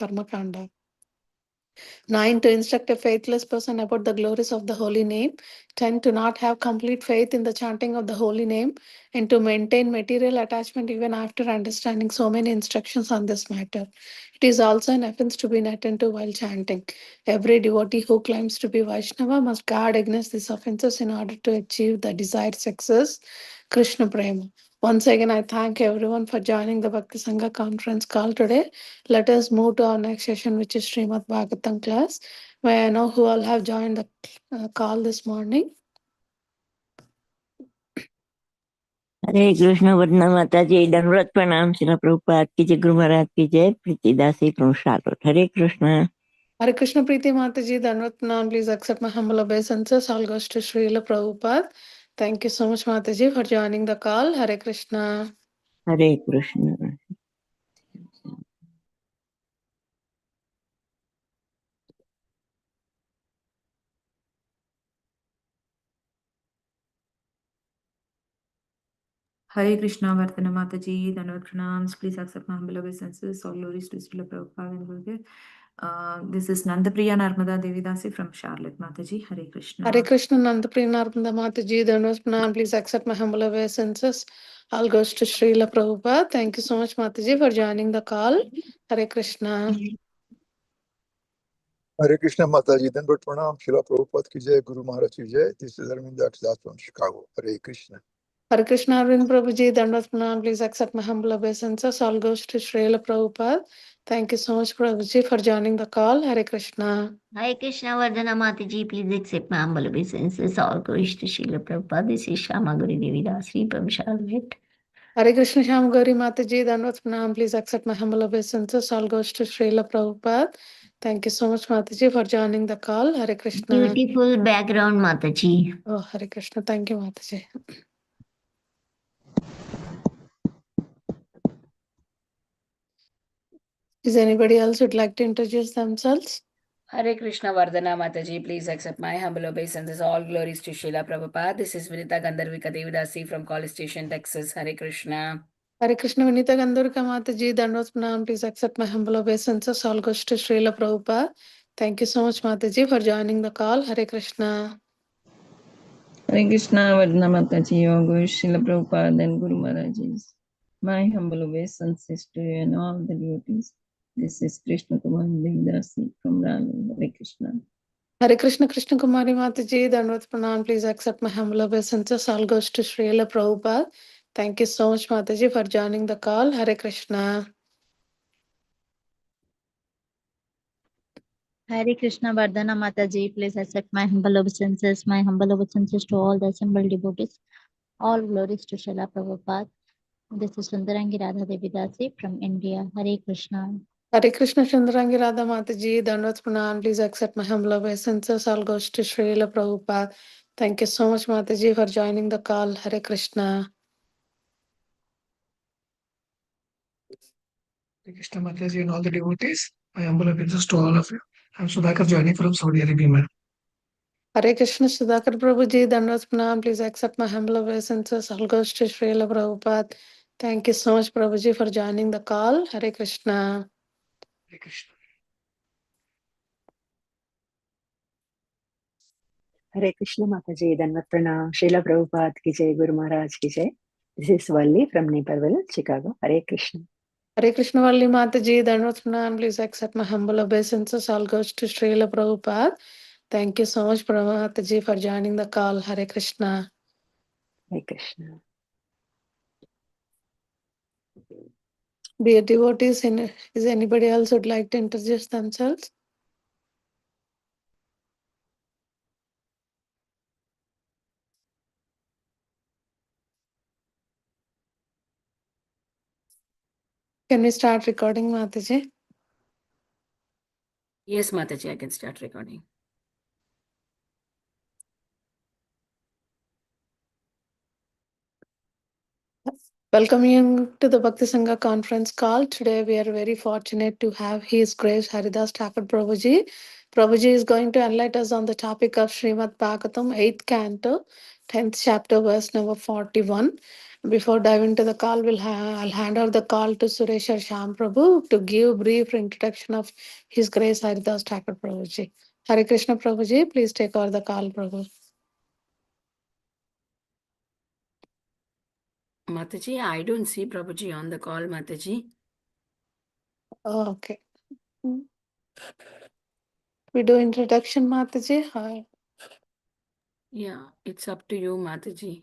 Karmakanda. 9. To instruct a faithless person about the glories of the holy name. 10. To not have complete faith in the chanting of the holy name and to maintain material attachment even after understanding so many instructions on this matter. It is also an offense to be inattentive while chanting. Every devotee who claims to be Vaishnava must guard against these offenses in order to achieve the desired success, Krishna Prema. Once again, I thank everyone for joining the Bhakti Sangha conference call today. Let us move to our next session, which is Srimad Bhagavatam class. May I know who all have joined the call this morning? हरे कृष्ण वंदना माता जी दंडवत प्रणाम शिला प्रभुपाद की जय गुरु महाराज की जय प्रीति दासी from Charlotte. Hare Krishna. Hare Krishna Preeti Mataji, Dhanvat Pranam. Please accept my humble obeisances. All goes to Srila Prabhupada. Thank you so much, Mataji, for joining the call. Hare Krishna. Hare Krishna. Hare Krishna Vartana Mataji, Dhanvat Pranams. Please accept my humble obeisances. All glories to Srila Prabhupada and Gurudev. This is Nandapriya Narmada Devidasi from Charlotte Mataji. Hare Krishna. Hare Krishna Nandapriya Narmada Mataji, Dhanvat Pranam. Please accept my humble obeisances. All goes to Srila Prabhupada. Thank you so much, Mataji, for joining the call. Hare Krishna. Hare Krishna Mataji, Dhanvat Pranam, Srila Prabhupada ki jai, Guru Maharaj ki jai. This is Arvind Das from Chicago. Hare Krishna. Hare Krishna Arvind Prabhuji, Dhanvat Pranam. Please accept my humble obeisances. All goes to Srila Prabhupada. Thank you so much, Prabhuji, for joining the call. Hare Krishna. Hare Krishna Vardhana Mataji, please accept my humble obeisances. All glories to Srila Prabhupada. This is Shama Guru Devidasi from Charlotte. Hare Krishna Sham Gauri Mataji, Dhanvat Pranam. Please accept my humble obeisances. All goes to Srila Prabhupada. Thank you so much, Mataji, for joining the call. Hare Krishna. Beautiful background, Mataji. Oh, Hare Krishna. Thank you, Mataji. Is anybody else would like to introduce themselves? Hare Krishna Vardhana Mataji, please accept my humble obeisances. All glories to Srila Prabhupada. This is Vinita Gandharvika Devidasi from College Station, Texas. Hare Krishna. Hare Krishna Vinita Gandharvika Mataji, Dhanvat Pranam. Please accept my humble obeisances. All goes to Srila Prabhupada. Thank you so much, Mataji, for joining the call. Hare Krishna. Hare Krishna Vardhana Mataji, Your Guru Srila Prabhupada and Guru Maharajis. My humble obeisances to you and all the devotees. This is Krishna Kumar Devidasi from Raleigh. Hare Krishna. Hare Krishna Krishna Kumari Mataji, Dhanvat Pranam. Please accept my humble obeisances. All goes to Srila Prabhupada. Thank you so much, Mataji, for joining the call. Hare Krishna. Hare Krishna Vardhana Mataji, please accept my humble obeisances. My humble obeisances to all the assembled devotees. All glories to Srila Prabhupada. This is Sundarangi Radha Devidasi from India. Hare Krishna. Hare Krishna Chandrangi Radha Mataji, Dhanvat Pranam. Please accept my humble obeisances. All goes to Srila Prabhupada. Thank you so much, Mataji, for joining the call. Hare Krishna. Hare Krishna Mataji and all the devotees. My humble obeisances to all of you. I'm Sudhakar joining from Saudi Arabia, madam. Hare Krishna Sudhakar Prabhuji, Dhanvat Pranam. Please accept my humble obeisances. All goes to Srila Prabhupada. Thank you so much, Prabhuji, for joining the call. Hare Krishna. Hare Krishna. Hare Krishna Mataji, Dhanvat Pranam, Srila Prabhupada ki jai, Guru Maharaj ki jai. This is Valli from Naperville, Chicago. Hare Krishna. Hare Krishna Valli Mataji, Dhanvat Pranam. Please accept my humble obeisances. All goes to Srila Prabhupada. Thank you so much, Mataji, for joining the call. Hare Krishna. Hare Krishna. Dear devotees, is anybody else would like to introduce themselves? Can we start recording, Mataji? Yes, Mataji, I can start recording. Welcome you to the Bhakti Sangha conference call. Today we are very fortunate to have His Grace Haridas Thakur Prabhuji. Prabhuji is going to enlighten us on the topic of SRIMAD Bhagavatam, 8th canto, 10th chapter, verse number 41. Before diving into the call, I'll hand over the call to Suresh or Shyam Prabhu to give brief introduction of His Grace Haridas Thakur Prabhuji. Hare Krishna Prabhuji, please take over the call, Prabhu. Mataji, I don't see Prabhuji on the call, Mataji. Oh, okay. We do introduction, Mataji. Hi. Yeah, it's up to you, Mataji.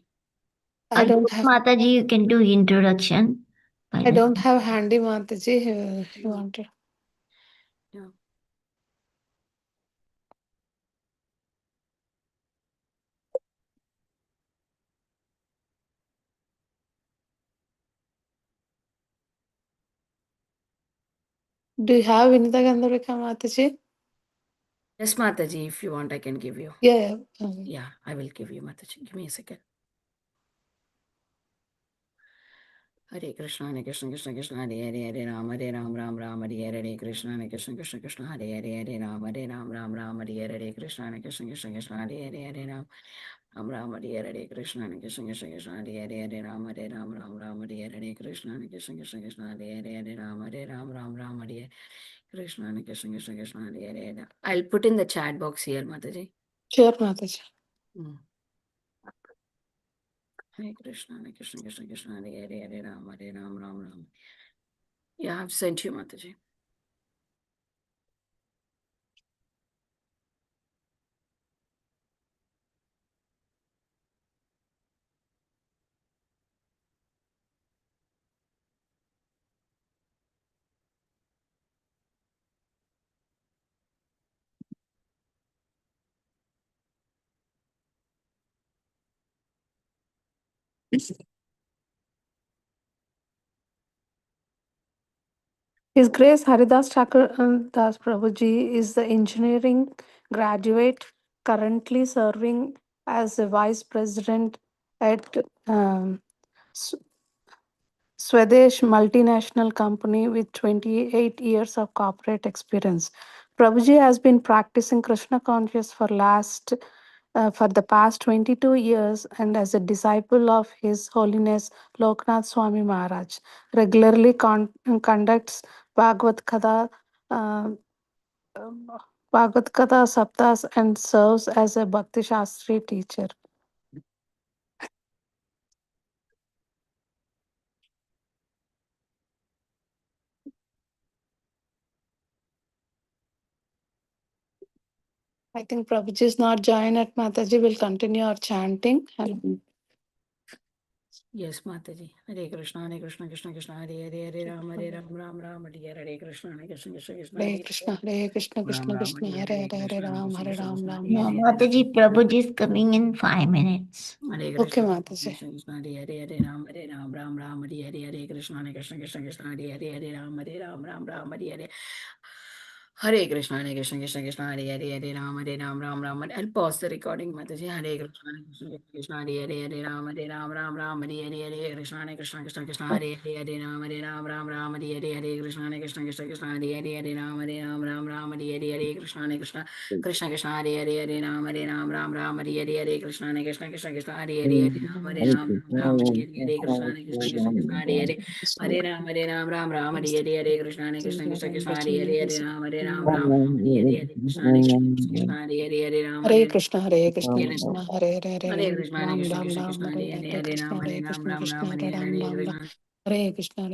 I don't have. Mataji, you can do introduction. I don't have handy, Mataji. You wanted. Yeah. Do you have Vinita Gandharika, Mataji? Yes, Mataji, if you want, I can give you. Yeah. Yeah, I will give you, Mataji. Give me a second. Hare Krishna, Hare Krishna, Krishna Krishna, Hare Hare, Hare Ram, Ram Ram, Hare Hare, Krishna, Hare Krishna, Krishna Krishna, Hare Hare, Hare Ram, Ram Ram, Hare Hare, Krishna, Hare Krishna, Krishna Krishna, Hare Hare, Hare Ram, Ram, Hare Hare, Krishna, Hare Krishna, Krishna Krishna, Hare Hare, Hare Ram, Ram, Hare Hare, Krishna, Hare Krishna, Krishna Krishna, Hare Hare, Hare Ram, Ram, Hare Krishna, Hare Krishna, Krishna Krishna, Hare Hare. I'll put in the chat box here, Mataji. Sure, Mataji. Hare Krishna, Krishna Krishna, Hare Hare, Hare Ram, Ram. Yeah, I've sent you, Mataji. His Grace Haridas Thakur Das Prabhuji is the engineering graduate currently serving as a vice president at Swadesh multinational company with 28 years of corporate experience. Prabhuji has been practicing Krishna consciousness for the past 22 years and as a disciple of His Holiness Loknath Swami Maharaj, regularly conducts Bhagavad Gita, Bhagavad Gita Saptas and serves as a Bhakti Shastri teacher. I think Prabhuji is not joined at Mataji. Will continue our chanting. Yes, Mataji. Hare Krishna, Krishna Krishna, Hare Hare, Hare Ram, Ram, Hare Krishna, Krishna Krishna, Hare Krishna, Hare Krishna, Krishna Krishna, Hare Hare, Ram, Ram. Mataji, Prabhuji is coming in 5 minutes. Okay, Mataji. Hare Ram, Ram, Hare Krishna, Krishna Krishna, Hare Ram, Ram, Hare. Hare Krishna, Krishna, Hare Ram. I'll pause the recording, Mataji. Hare Krishna, Hare Ram, Ram, Hare Krishna, Krishna, Hare Ram, Hare Krishna, Krishna, Hare Ram, Hare Krishna, Hare Ram, Hare Krishna, Krishna, Hare Ram, Hare Krishna, Hare Ram, Hare Krishna, Krishna, Hare Ram, Hare Hare Krishna, Hare Krishna, Hare Krishna, Hare Hare Krishna, Hare Ram, Krishna, Ram, Krishna, Hare Hare Hare Krishna, Hare Krishna,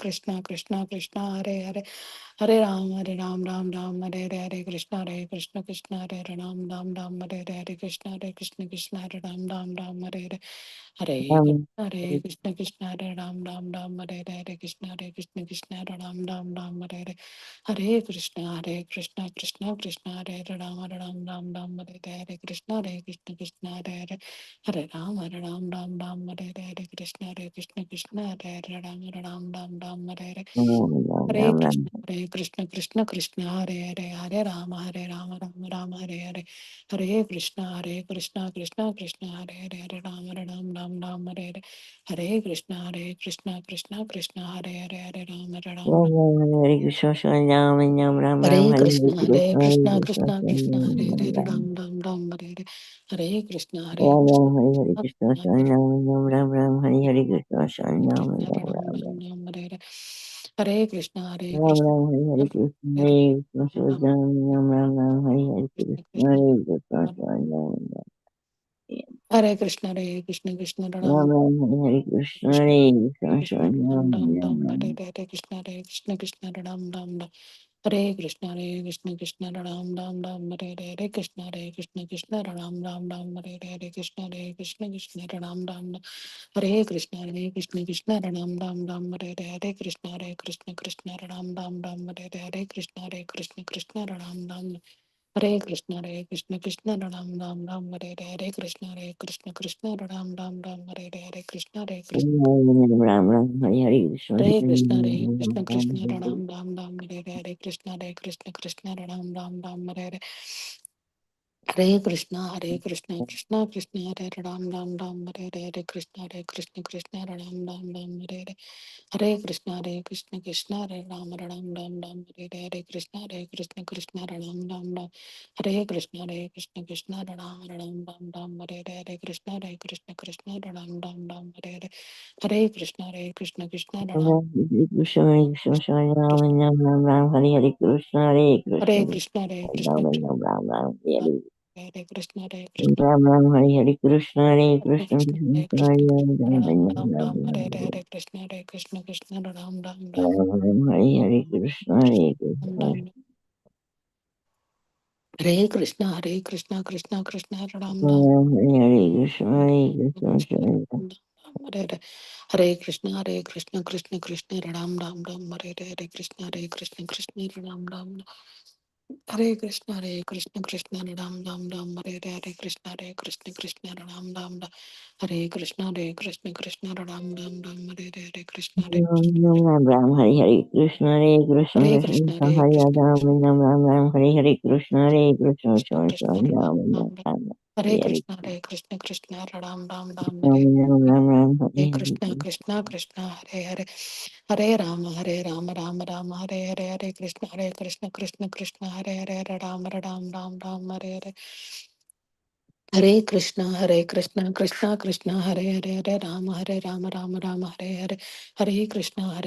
Krishna, Hare Ram, Hare Krishna, Hare Krishna, Krishna, Hare Ram, Hare Krishna, Hare Krishna, Krishna, Hare Ram, Hare Krishna, Krishna, Hare Ram, Hare Krishna, Krishna, Hare Ram, Hare Hare Krishna, Hare Ram, Hare Krishna, Krishna, Hare Ram, Hare Krishna, Krishna, Hare Ram, Hare Krishna, Hare Ram, Hare Krishna, Krishna, Hare Ram, Hare Krishna, Krishna, Hare Ram, Hare Hare Krishna, Krishna, Krishna, Hare Ram, Ram Ram Hare Hare Hare Krishna Krishna Krishna Hare Hare Hare Ram Hare Krishna, Ram Ram, Hare Hare Krishna Krishna, Krishna Hare Krishna Krishna Hare Krishna, Hare Ram Ram Ram Hare Hare Hare Krishna Ram Ram, Hare Krishna, Krishna Ram Ram, Hare Krishna, Ram Hare Ram Ram, Ram Ram Hare Hare Hare Krishna Ram Ram, Hare Krishna, Hare Hare Krishna, Ram Ram Ram, Hare Krishna, Krishna Hare Krishna, Hare Krishna Krishna Ram Ram Ram, Hare Krishna, Krishna Hare Krishna Krishna, Ram Ram Ram Ram Ram. Hare Krishna Ram Ram Ram Hare Krishna Ram Ram Ram Hare Krishna Ram Ram Ram Hare Krishna Ram Ram Ram Hare Krishna Ram Ram Ram Hare Krishna Ram Ram Ram Hare Krishna Ram Ram Hare Krishna Ram Ram Ram Hare Krishna Ram Ram Ram Hare Krishna Ram Ram, Hare Krishna, Hare Krishna Ram Ram Ram Ram Hare Krishna Ram Ram Ram Hare Krishna Hare Ram Ram Ram Hare Krishna Ram Ram Ram Hare Krishna Hare Ram Ram Ram Hare Krishna Ram Ram Ram Hare Krishna Ram Ram Ram Hare Krishna Ram Ram Ram Hare Krishna Ram Hare Krishna, Ram Ram, Hare Krishna, Hare Hare Krishna, Krishna Ram Ram, Hare Hare Krishna Ram Ram, Hare Krishna, Hare Krishna, Krishna Ram Ram Ram Ram Ram, Hare Krishna Ram Ram Ram Ram Hare Krishna, Hare Ram Krishna, Ram Hare Krishna Krishna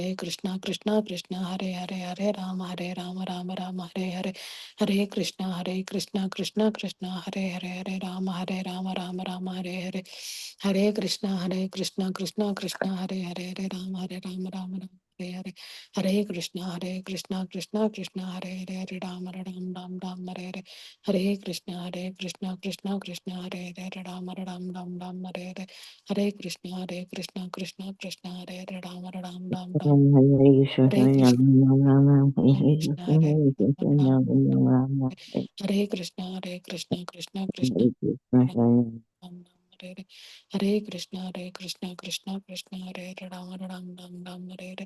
Ram Ram Ram Hare Krishna, Hare Krishna, Hare Krishna Ram Ram Ram Hare Krishna Ram Ram Hare Krishna Ram Ram Ram Hare Krishna Ram Ram Hare Krishna Ram Ram Ram Hare Krishna Ram Ram, Hare Krishna, Hare Krishna, Hare Krishna Krishna Krishna, Hare Ram Ram, Hare Krishna, Hare Krishna, Krishna Ram Ram Hare Hare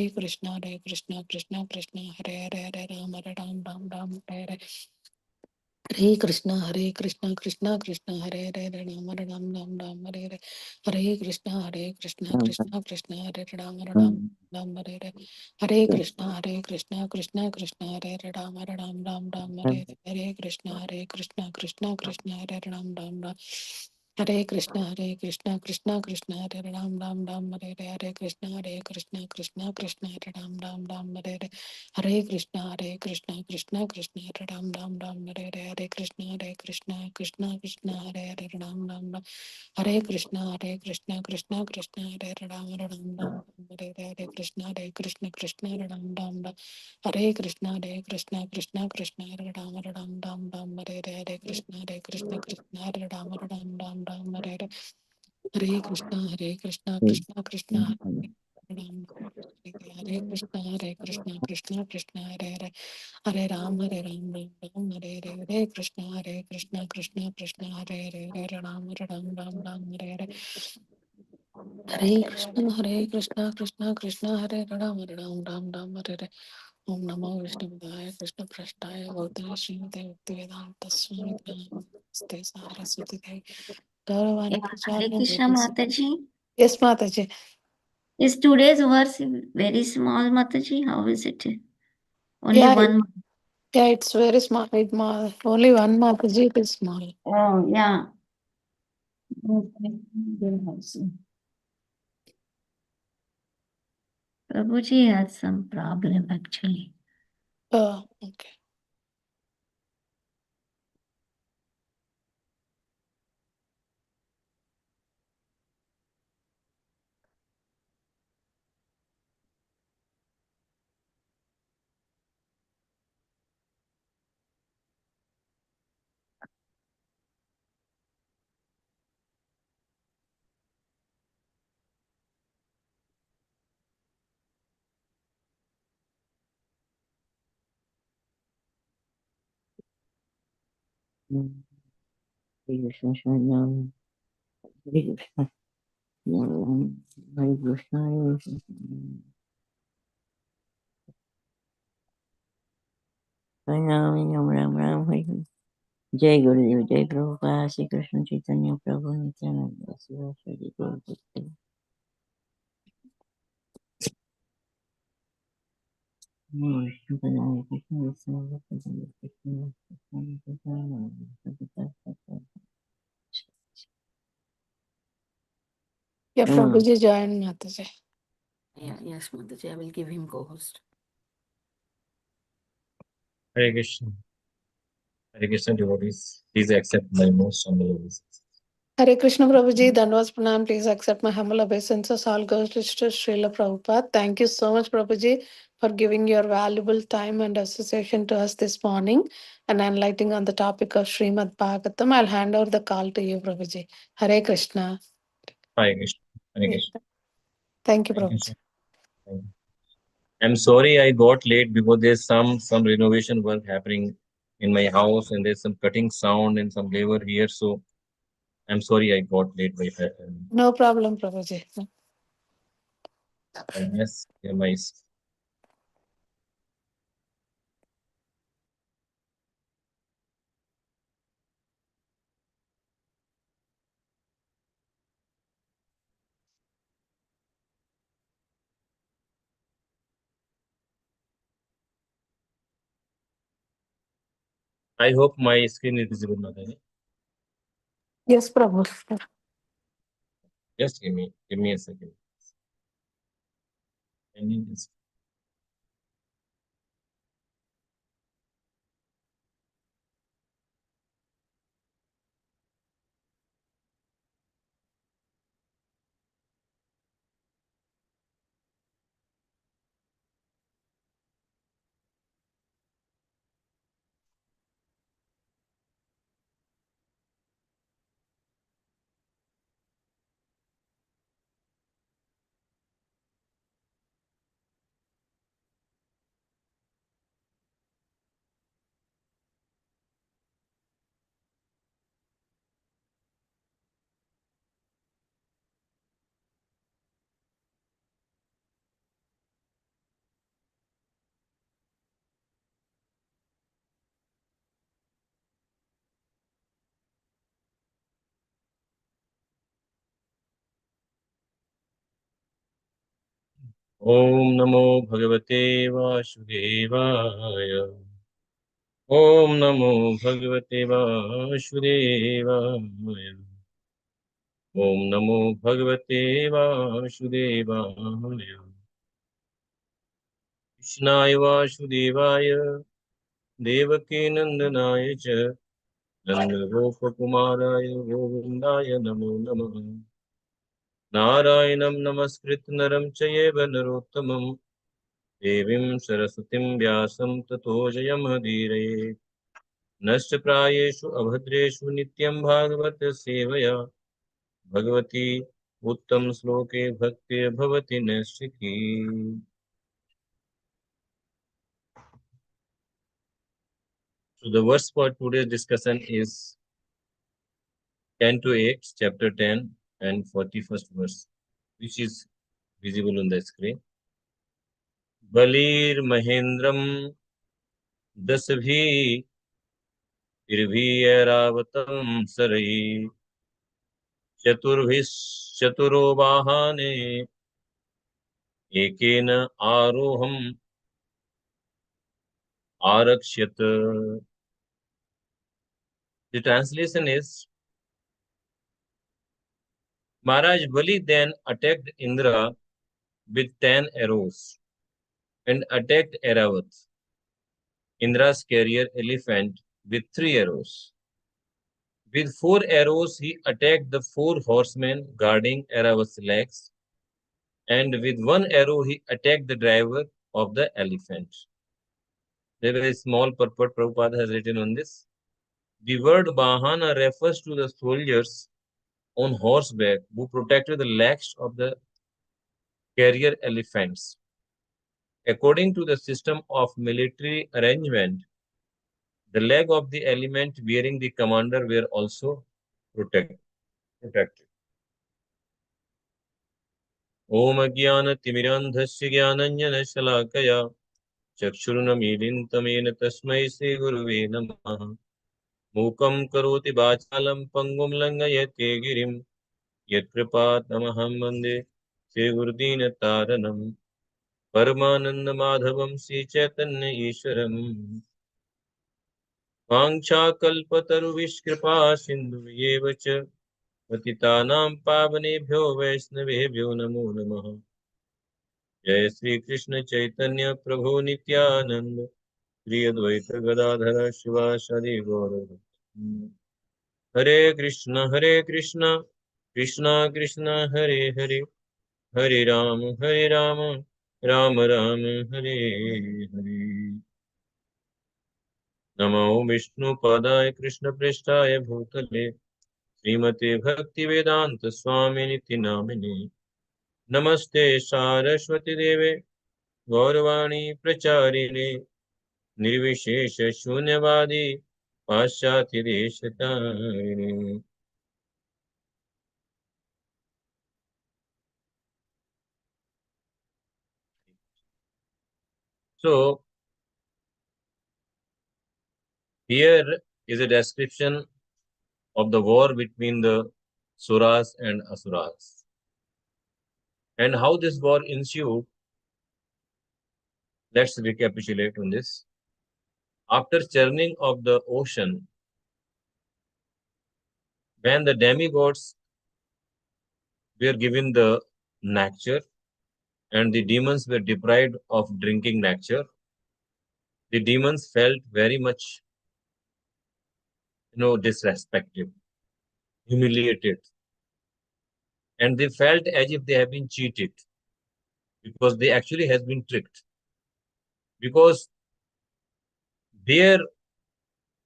Krishna Ram Ram Ram Hare Ram Ram, Hare Hare Krishna Hare Hare Hare Rama Hare Krishna Hare Hare Ram Hare Hare Krishna Hare Rama Hare Krishna Hare Rama Hare Krishna Hare Krishna Hare Rama Hare Krishna Hare Ram Hare Krishna Hare Ram Hare Krishna Hare Ram Hare Krishna Krishna Hare Hare Krishna Hare Krishna Hare Ram Hare Krishna Hare Hare Hare Krishna Hare Hare Ram Hare Hare Krishna Hare Hare Hare Ram, Hare Krishna, Hare Ram, Hare Krishna, Hare Ram, Hare Om Namo Vishnu Padaya Krishna Prasthaya Bhautale Srimate Bhaktivedanta Swami Namaste Saraswati Devi Gauravani Yeah, Pujari Hare and Krishna ladies. Mataji. Yes, Mataji. Is today's verse very small, Mataji? How is it? Only Yeah, one. yeah, it's very small. Only one Mataji, it is small. Oh, yeah. Prabhuji has some problem actually. Oh, okay. Hare Krishna Shanam. Hare Krishna. Hare Krishna. Hare Krishna. Ram Ram Ram Hare Hare. जय गुरुदेव जय प्रभुपाद श्री कृष्ण चैतन्य प्रभु नित्यानंद शिवाचार्य गौर भक्त विष्णु कल्याण Krishna Vishnu Krishna Yeah, Prabhuji joined Mataji. Yeah, yes, Mataji, I will give him co-host. Hare Krishna. Hare Krishna devotees, please accept my most humble obeisances. Hare Krishna Prabhuji, Dhanwas Pranam. Please accept my humble obeisances. All goes to Srila Prabhupada. Thank you so much, Prabhuji, for giving your valuable time and association to us this morning and enlightening on the topic of Srimad Bhagavatam. I'll hand over the call to you, Prabhuji. Hare Krishna. Hare Krishna. Hare Yeah. Krishna. Thank you, Thank you, Prabhuji. sir. Thank you. I'm sorry I got late because there's some renovation work happening in my house and there's some cutting sound and some labor here. So I'm sorry I got late by that. No problem, Prabhuji. Yes, yeah, my I hope my screen is visible now. Yes, Prabhu. Just give me a second. I need this. Om Namo Bhagavate Vasudevaya. Om Namo Bhagavate Vasudevaya. Om Namo Bhagavate Vasudevaya. Krishnaya Vasudevaya Devaki Nandanaya Cha Nanda Gopa Kumaraya Govindaya Namo Namah Narayanam Namaskrit Naram Chayeva Narottamam Devim Saraswatim Vyasam Tato Jayamudire Nashta Prayeshu Abhadreshu Nityam Bhagavat Sevaya Bhagavati Uttam Sloke Bhakti Bhavati Nashiki. So the verse for today's discussion is 10 to 8, chapter 10 and 41st verse, which is visible on the screen. Balir Mahendram Dasabhi Irvi Eravatam Sarai चतुर्भिश्चतुरो वाहने एकेन आरोहम् आरक्ष्यत. The translation is, Maharaj Bali then attacked Indra with 10 arrows and attacked Airavat, Indra's carrier elephant, with 3 arrows. With 4 arrows, he attacked the 4 horsemen guarding Airavat's legs, and with 1 arrow, he attacked the driver of the elephant. There is a small purport Prabhupada has written on this. The word Bahana refers to the soldiers on horseback who protected the legs of the carrier elephants. According to the system of military arrangement, the leg of the element bearing the commander were also protected. Om Agyana Timirandhasya Gyananyana Shalakaya Chakshurunamidintamena Tasmai Sri Guruve Namaha Mukam Karoti Bachalam Pangum Langayate Girim Yat Kripatamaham Mande Sri Gurudina Taranam Paramananda Madhavam Sri Chaitanya Ishwaram Vanchakalpataruviskripa Sindhu Yevacha Patitanam Pavanebhyo Vaishnavebhyo Namo Namaha Jai Sri Krishna Chaitanya Prabhu Nityananda Sri Advaita Gadadhara Shivasadi Gaura Hare Krishna Krishna Krishna Hare Hare Hare Ram Ram Ram Hare Hare Namo Vishnu Padaya Krishna Prestaya Bhutale Srimate Bhaktivedanta Swami Niti Namine Namaste Saraswati Deve Gauravani Pracharine Nirvishesha Shunyavadi Paschati Deshatarine. So, here is a description of the war between the Suras and Asuras. And how this war ensued, let's recapitulate on this. After churning of the ocean, when the demigods were given the nectar and the demons were deprived of drinking nectar, the demons felt very much, disrespected, humiliated, and they felt as if they have been cheated because they actually has been tricked, because their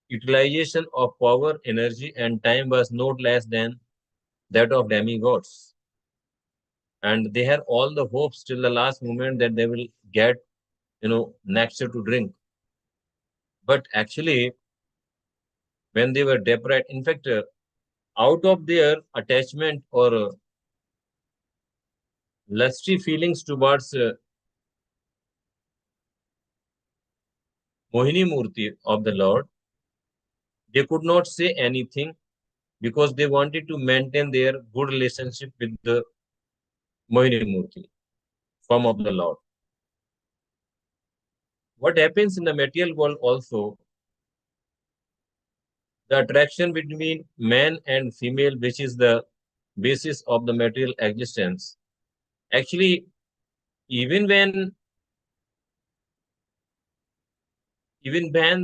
utilization of power, energy, and time was not less than that of demigods. And they had all the hopes till the last moment that they will get, nectar to drink. But actually, when they were deprived, in fact, out of their attachment or lusty feelings towards Mohini Murti of the Lord, they could not say anything because they wanted to maintain their good relationship with the Mohini Murti, form of the Lord. What happens in the material world also, the attraction between man and female, which is the basis of the material existence, actually, even when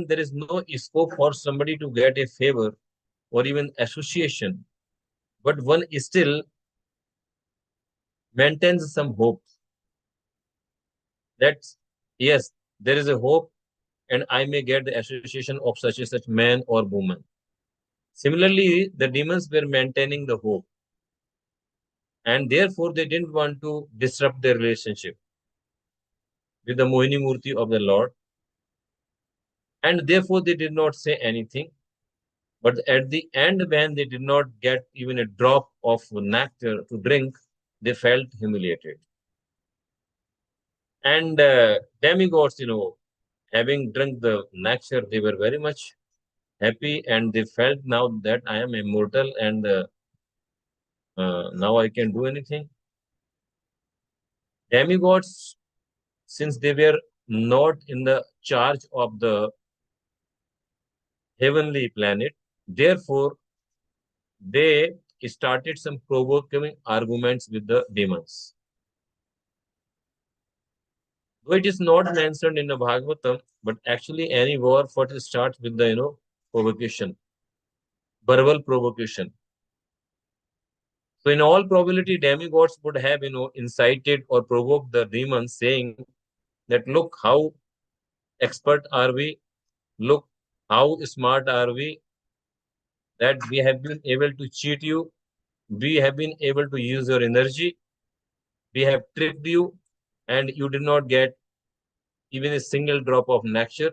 there is no scope for somebody to get a favor or even association, but one still maintains some hope that yes, there is a hope and I may get the association of such and such man or woman. Similarly, the demons were maintaining the hope, and therefore they didn't want to disrupt their relationship with the Mohini Murti of the Lord, and therefore they did not say anything. But at the end, when they did not get even a drop of nectar to drink, they felt humiliated. And demigods, having drunk the nectar, they were very much happy, and they felt now that I am immortal and now I can do anything. Demigods, since they were not in the charge of the heavenly planet, therefore they started some provoking arguments with the demons. Though it is not mentioned in the Bhagavatam, but actually any war first starts with the provocation, verbal provocation. So in all probability, demigods would have incited or provoked the demons, saying that look how expert are we, look how smart are we, that we have been able to cheat you, we have been able to use your energy, we have tricked you, and you did not get even a single drop of nectar.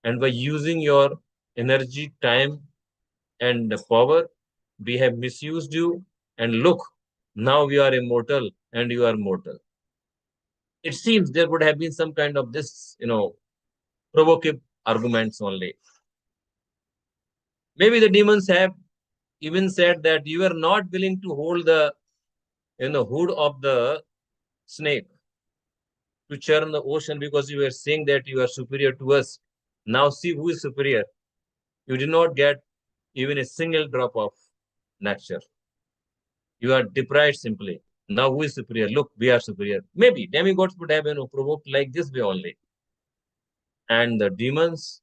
And by using your energy, time, and power, we have misused you. And look, now we are immortal and you are mortal. It seems there would have been some kind of this, provocative arguments only. Maybe the demons have even said that you are not willing to hold the hood of the snake to churn the ocean because you were saying that you are superior to us. Now see who is superior. You did not get even a single drop of nectar. You are deprived simply. Now who is superior? Look, we are superior. Maybe demigods would have provoked like this way only. And the demons,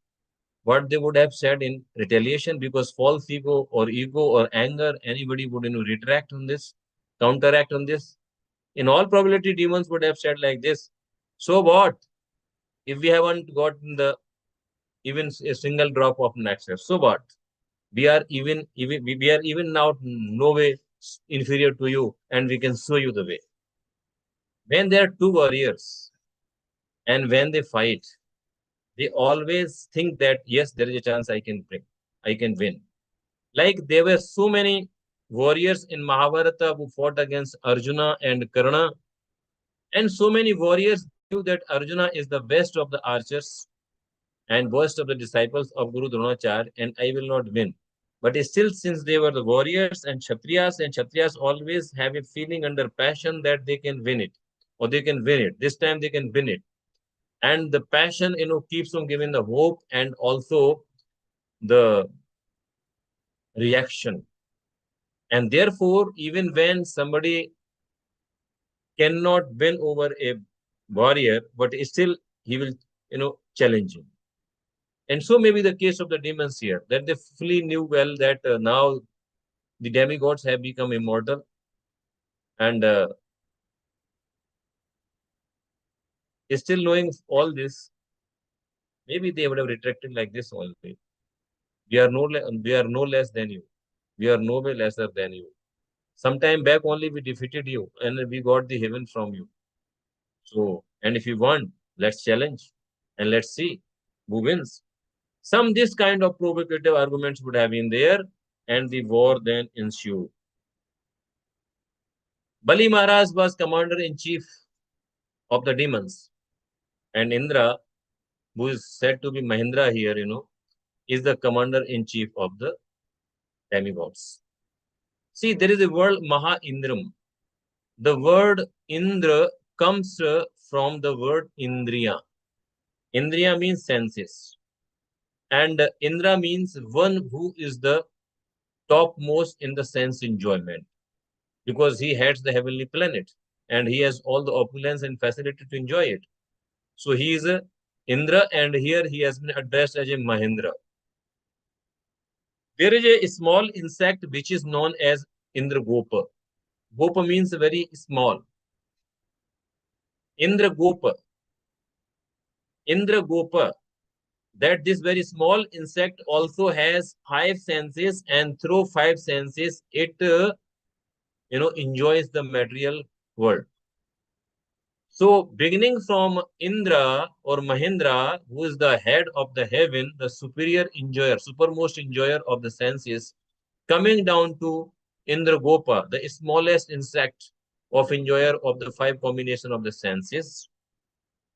what they would have said in retaliation, because false ego or anger, anybody would retract on this, counteract on this. In all probability, demons would have said like this. So what? If we haven't gotten even a single drop of nectar, so what? We are even now no way inferior to you, and we can show you the way. When there are two warriors, and when they fight, they always think that yes, there is a chance I can win. Like there were so many warriors in Mahabharata who fought against Arjuna and Karna, and so many warriors knew that Arjuna is the best of the archers and worst of the disciples of Guru Dronacharya, and I will not win. But still, since they were the warriors and Kshatriyas always have a feeling under passion that they can win it, or they can win it. This time they can win it. And the passion, keeps on giving the hope and also the reaction. And therefore, even when somebody cannot win over a warrior, but still he will, challenge him. And so maybe the case of the demons here, that they fully knew well that now the demigods have become immortal, and still knowing all this, maybe they would have retracted like this only. We are no less than you. We are no way lesser than you. Sometime back only we defeated you and we got the heaven from you. So, and if you want, let's challenge and let's see who wins. Some this kind of provocative arguments would have been there, and the war then ensued. Bali Maharaj was commander-in-chief of the demons, and Indra, who is said to be Mahendra here, is the commander-in-chief of the demigods. See, there is a word Maha Indram. The word Indra comes from the word Indriya. Indriya means senses. And Indra means one who is the topmost in the sense enjoyment, because he heads the heavenly planet and he has all the opulence and facility to enjoy it. So he is a Indra, and here he has been addressed as a Mahendra. There is a small insect which is known as Indra Gopa. Gopa means very small. Indra Gopa. Indra Gopa. That this very small insect also has 5 senses, and through 5 senses, it enjoys the material world. So beginning from Indra or Mahendra, who is the head of the heaven, the superior enjoyer, supermost enjoyer of the senses, coming down to Indra Gopa, the smallest insect of enjoyer of the 5 combination of the senses,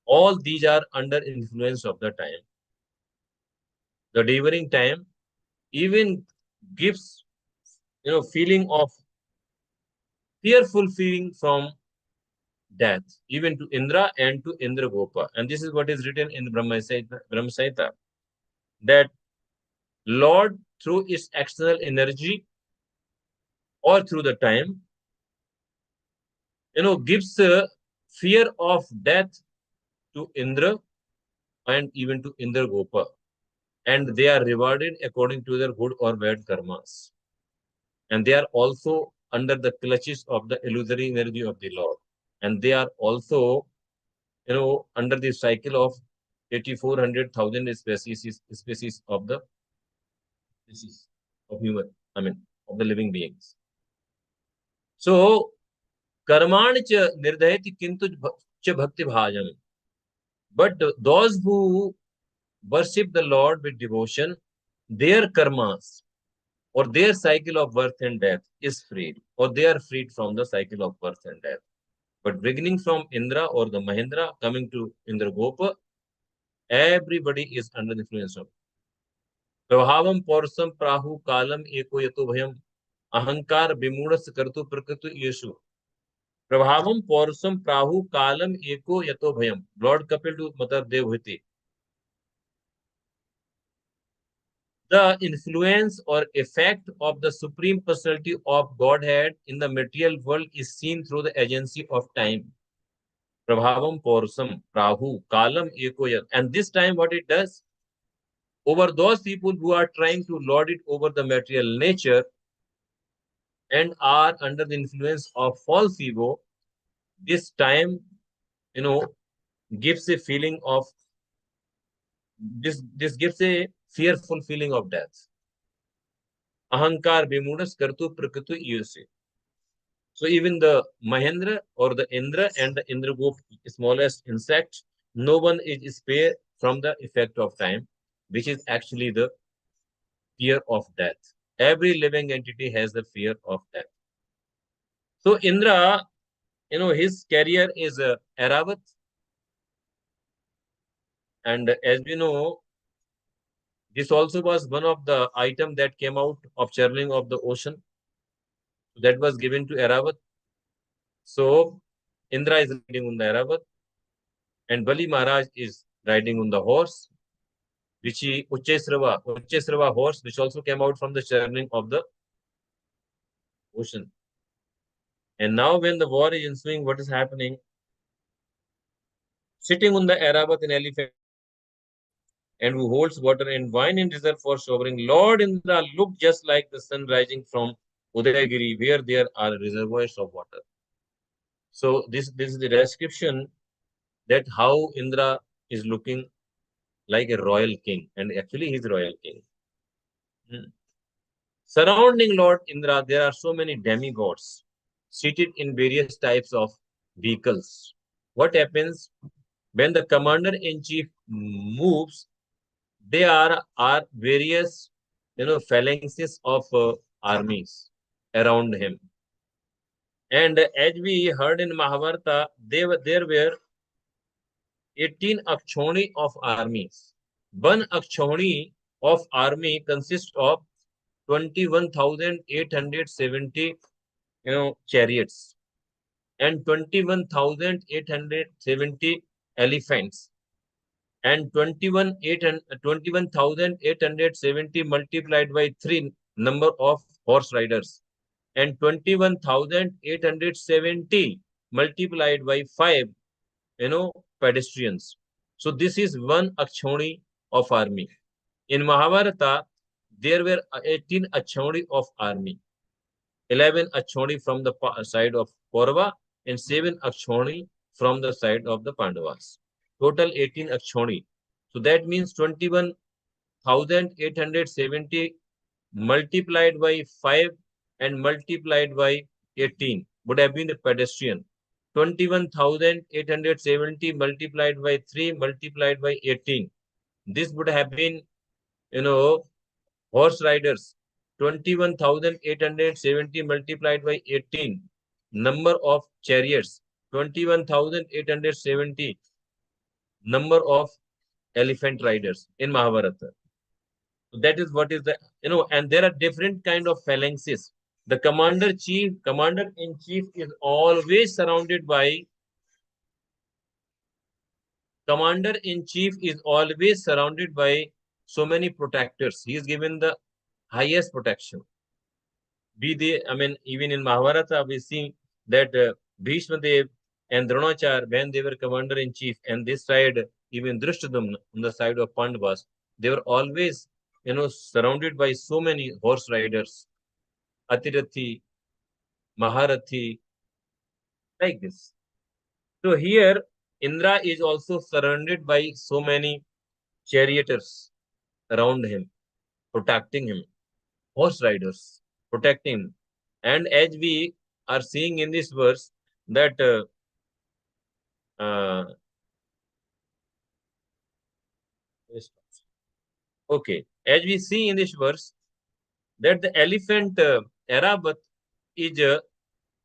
all these are under influence of the time. The devouring time even gives feeling of fearful feeling from death, even to Indra and to Indragopa. And this is what is written in the Brahma Samhita, that Lord, through its external energy or through the time, gives fear of death to Indra and even to Indragopa. And they are rewarded according to their good or bad karmas. And they are also under the clutches of the illusory energy of the Lord. And they are also, under the cycle of 84,000 species of the species of human, of the living beings. So, karmani cha nirdhayati kintu cha bhakti bhajam. But those who worship the Lord with devotion, their karmas or their cycle of birth and death is freed, or they are freed from the cycle of birth and death. But beginning from Indra or the Mahendra, coming to Indragopa, everybody is under the influence of Prabhavam Porsam Prahu Kalam Eko Yato Bhayam Ahankar Bimudas Kartu Prakritu Yeshu. Prabhavam Porsam Prahu Kalam Eko Yato Bhayam. Lord Kapil to Mother Devhuti. The influence or effect of the Supreme Personality of Godhead in the material world is seen through the agency of time. Prabhavam Porsam Prahu Kalam Eko Yat. And this time what it does? Over those people who are trying to lord it over the material nature and are under the influence of false ego, this time, gives a feeling of this gives a fearful feeling of death. Ahankar Bimudas Kartu Prakritu Yuse. So even the Mahendra or the Indra and the Indragop, smallest insect, no one is spared from the effect of time, which is actually the fear of death. Every living entity has the fear of death. So Indra, his career is Aravat. And as we know, this also was one of the items that came out of churning of the ocean that was given to Aravat. So Indra is riding on the Aravat, and Bali Maharaj is riding on the horse, which is Uchesrava horse, which also came out from the churning of the ocean. And now when the war is ensuing, what is happening? Sitting on the Aravat in elephant, and who holds water and wine in reserve for showering, Lord Indra looked just like the sun rising from Udayagiri, where there are reservoirs of water. So this is the description that how Indra is looking like a royal king, and actually he's royal king. Surrounding Lord Indra, there are so many demigods seated in various types of vehicles. What happens when the commander-in-chief moves? There are various, phalanxes of armies around him. And as we heard in Mahabharata, there were 18 akshoni of armies. One akshoni of army consists of 21,870, chariots and 21,870 elephants, and 21,870 multiplied by 3 number of horse riders, and 21,870 multiplied by 5, pedestrians. So this is one akshoni of army. In Mahabharata, there were 18 achhoni of army, 11 achhoni from the side of Kaurava, and 7 achhoni from the side of the Pandavas. Total 18 achhoni. So that means 21,870 multiplied by 5 and multiplied by 18 would have been the pedestrian. 21,870 multiplied by 3 multiplied by 18. This would have been, horse riders. 21,870 multiplied by 18. Number of chariots. 21,870. Number of elephant riders in Mahabharata. So that is what is the, and there are different kind of phalanxes The commander-in-chief is always surrounded by so many protectors. He is given the highest protection. Even in Mahabharata, we see that Bhishma Dev and Dronachar, when they were commander-in-chief, and this side, even Drishtadyumna, on the side of Pandavas, they were always, surrounded by so many horse riders, Atirathi, Maharathi, like this. So here, Indra is also surrounded by so many charioteers around him, protecting him, horse riders, protecting him. And as we are seeing in this verse, that as we see in this verse, that the elephant Arabat is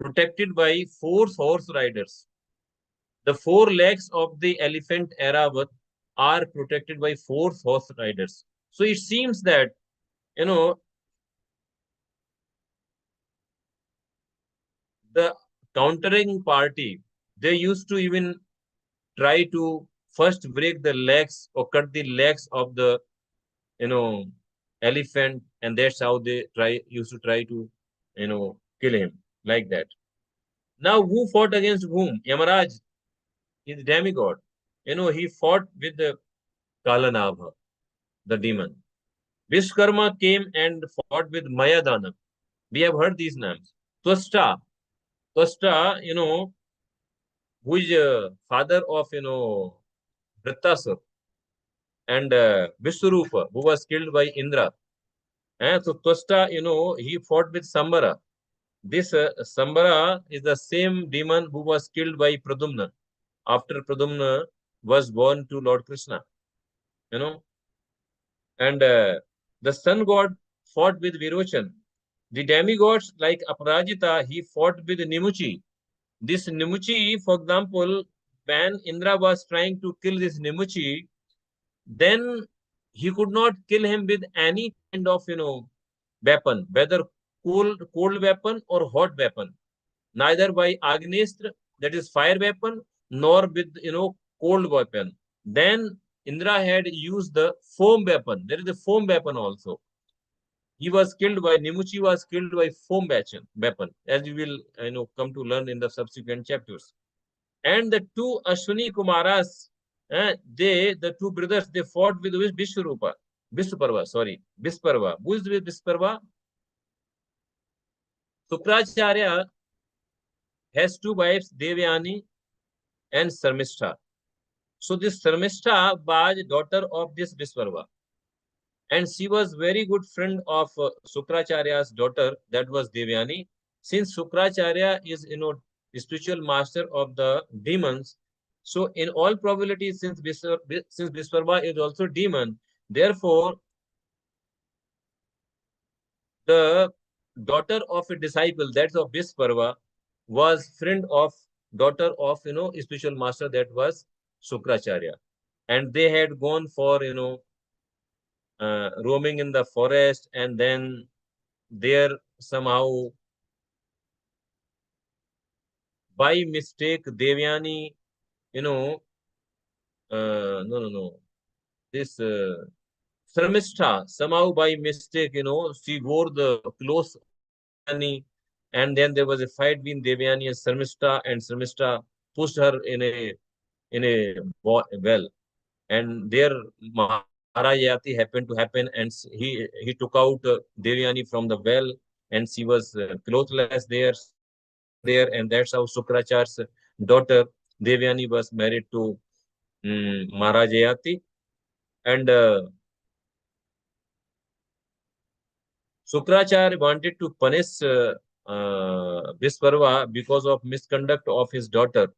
protected by 4 horse riders. The 4 legs of the elephant Arabat are protected by 4 horse riders. So it seems that, the countering party, they used to even try to first break the legs or cut the legs of the, elephant, and that's how they used to try to, kill him, like that. Now, who fought against whom? Yamaraj is demigod. He fought with the Kalanabha, the demon. Vishkarma came and fought with Mayadana. We have heard these names. Twasta, who is father of, Vrittasur, and Vishwarupa, who was killed by Indra. So Twasta, he fought with Sambara. This Sambara is the same demon who was killed by Pradumna after Pradumna was born to Lord Krishna. And the sun god fought with Virochan. The demigods like Aparajita, he fought with Nimuchi. This Nimuchi, for example, when Indra was trying to kill this Nimuchi, then he could not kill him with any kind of, weapon, whether cold weapon or hot weapon. Neither by Agnestra, that is fire weapon, nor with, cold weapon. Then Indra had used the foam weapon. There is a foam weapon also. He was killed by, Nimuchi was killed by foam weapon, as we will, come to learn in the subsequent chapters. And the 2 Ashwini Kumaras, the 2 brothers, they fought with Vishwarupa. Visparva. Who is with Visparva? Sukracharya has 2 wives, Devyani and Sarmishta. So this Sarmishta was daughter of this Visparva. And she was very good friend of Sukracharya's daughter, that was Devyani. Since Sukracharya is, spiritual master of the demons, so in all probability, since Visparva is also demon, therefore, the daughter of a disciple, that's of Visparva, was friend of daughter of, spiritual master, that was Sukracharya. And they had gone for, roaming in the forest, and then there somehow by mistake Devyani, this Sarmishta, somehow by mistake, she wore the clothes of Devyani, and then there was a fight between Devyani and Sarmishta pushed her in a well, and there Maharajayati happened to happen, and he took out Devyani from the well, and she was clothless there, and that's how Sukracharya's daughter Devyani was married to Maharajayati. And Sukracharya wanted to punish Visparva because of misconduct of his daughter,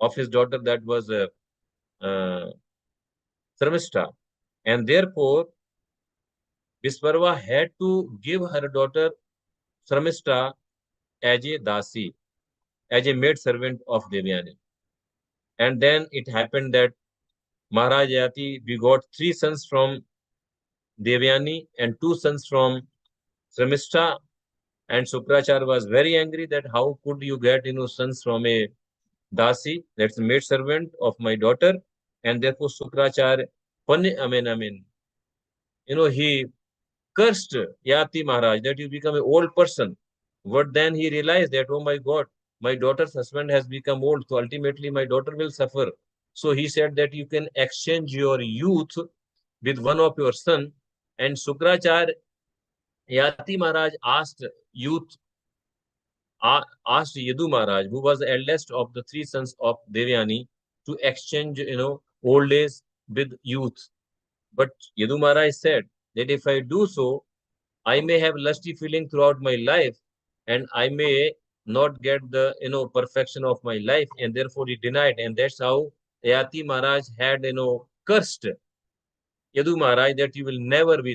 that was Sarmishta. And therefore, Visparva had to give her daughter Sarmishta as a dasi, as a maid servant of Devyani. And then it happened that Maharajayati begot 3 sons from Devyani and 2 sons from Sarmishta. And Sukracharya was very angry that how could you get, sons from a Dasi, that's a maid servant of my daughter. And therefore Sukracharya, he cursed Yati Maharaj that you become an old person. But then he realized that, oh my God, my daughter's husband has become old, so ultimately my daughter will suffer. So he said that you can exchange your youth with one of your son. And Sukracharya, Yati Maharaj asked Yadu Maharaj, who was the eldest of the three sons of Devyani, to exchange, old age with youth. But Yadu Maharaj said that if I do so, I may have lusty feeling throughout my life, and I may not get the perfection of my life, and therefore he denied. And that's how Yati Maharaj had cursed Yadu Maharaj that you will never be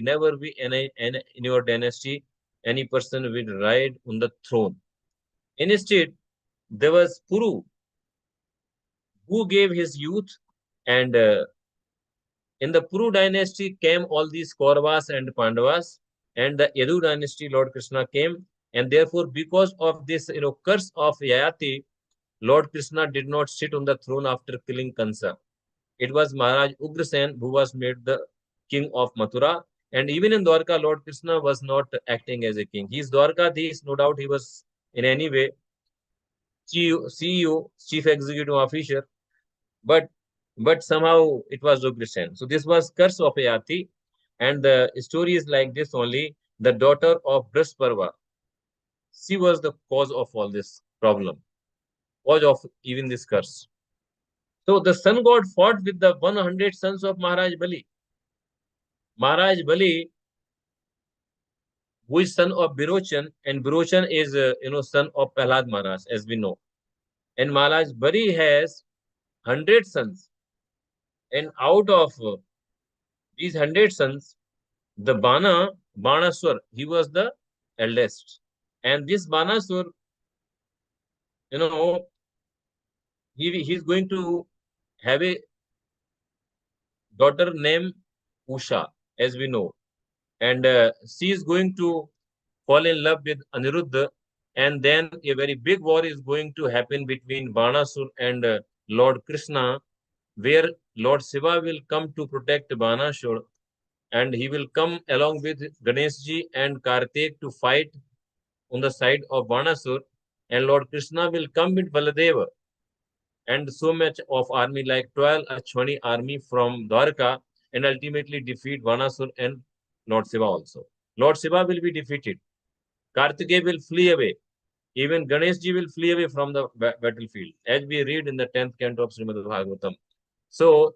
in your dynasty any person will ride on the throne. Instead, there was Puru who gave his youth, and in the Puru dynasty came all these Kauravas and Pandavas, and the Yadu dynasty, Lord Krishna came, and therefore, because of this, curse of Yayati, Lord Krishna did not sit on the throne after killing Kansa. It was Maharaj Ugrasen who was made the king of Mathura, and even in Dwarka, Lord Krishna was not acting as a king. He is Dwarkadhish, no doubt he was in any way CEO, Chief Executive Officer, but somehow it was Ugrasen. So this was curse of Yati, and the story is like this only. The daughter of Brasparva, she was the cause of all this problem, cause of even this curse. So the sun god fought with the 100 sons of Maharaj Bali. Maharaj Bali, who is son of Birochan, and Birochan is son of Prahlad Maharaj, as we know. And Maharaj Bali has 100 sons, and out of these 100 sons, the Banasur, he was the eldest. And this Banasur, he's going to have a daughter named Usha, as we know. And she is going to fall in love with Aniruddha. And then a very big war is going to happen between Banasur and Lord Krishna, where Lord Shiva will come to protect Banasur. And he will come along with Ganeshji and Kartik to fight on the side of Banasur. And Lord Krishna will come with Baladeva and so much of army like 12 or 20 army from Dwarka and ultimately defeat Banasur and Lord Shiva also. Lord Shiva will be defeated. Kartikeya will flee away. Even Ganeshji will flee away from the battlefield, as we read in the 10th canto of SRIMAD BHAGAVATAM. So,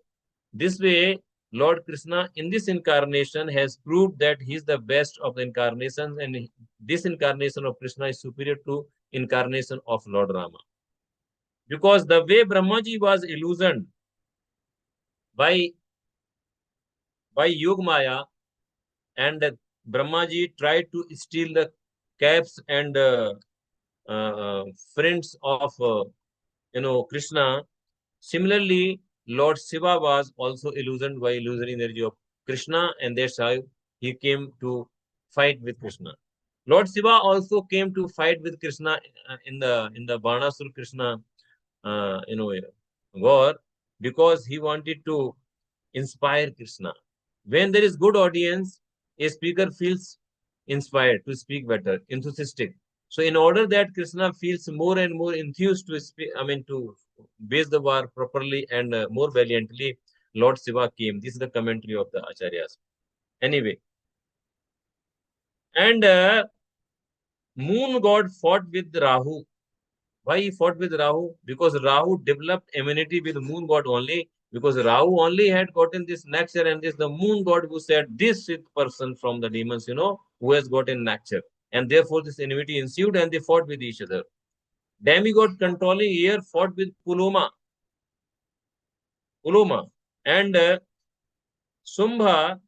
this way, Lord Krishna in this incarnation has proved that he is the best of the incarnations, and this incarnation of Krishna is superior to incarnation of Lord Rama. Because the way Brahmaji was illusioned by Yogmaya, and Brahmaji tried to steal the caps and friends of Krishna. Similarly, Lord Shiva was also illusioned by illusory energy of Krishna, and that's how he came to fight with Krishna. Lord Shiva also came to fight with Krishna in the Banasur Krishna war, because he wanted to inspire Krishna. When there is good audience, a speaker feels inspired to speak better, enthusiastic. So in order that Krishna feels more and more enthused to speak, to base the war properly and more valiantly, Lord Shiva came. This is the commentary of the Acharyas. Anyway, and moon god fought with Rahu. Why he fought with Rahu? Because Rahu developed enmity with moon god only, because Rahu only had gotten this nature, and this the moon god who said, this is person from the demons, who has gotten nature. And therefore this enmity ensued and they fought with each other. Demigod controlling air fought with Puloma. And Sumbha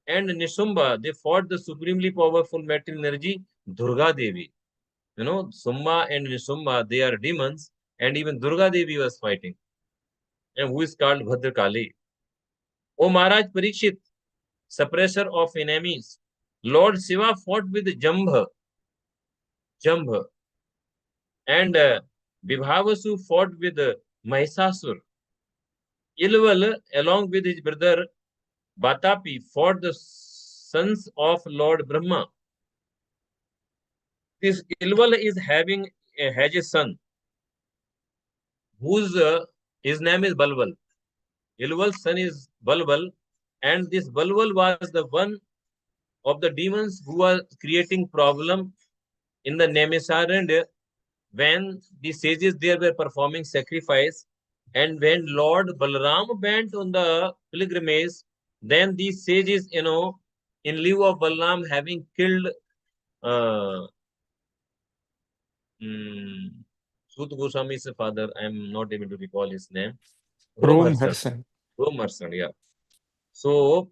and Nisumbha, they fought the supremely powerful material energy, Durga Devi. Summa and Nisumba, they are demons, and even Durga Devi was fighting, and who is called Bhadrakali. O Maharaj Parikshit, suppressor of enemies, Lord Shiva fought with Jambha. Jambha. And Vibhavasu fought with Mahishasur. Ilval, along with his brother Batapi, fought the sons of Lord Brahma. This Ilval has a son whose his name is Balwal. Ilval's son is Balwal, and this Balwal was the one of the demons who was creating problem in the Naimisaranya when the sages there were performing sacrifice, and when Lord Balaram went on the pilgrimage, then these sages, in lieu of Balaram having killed Sut Goswami's father, I am not able to recall his name. Romharsan. Romharsan, yeah. So,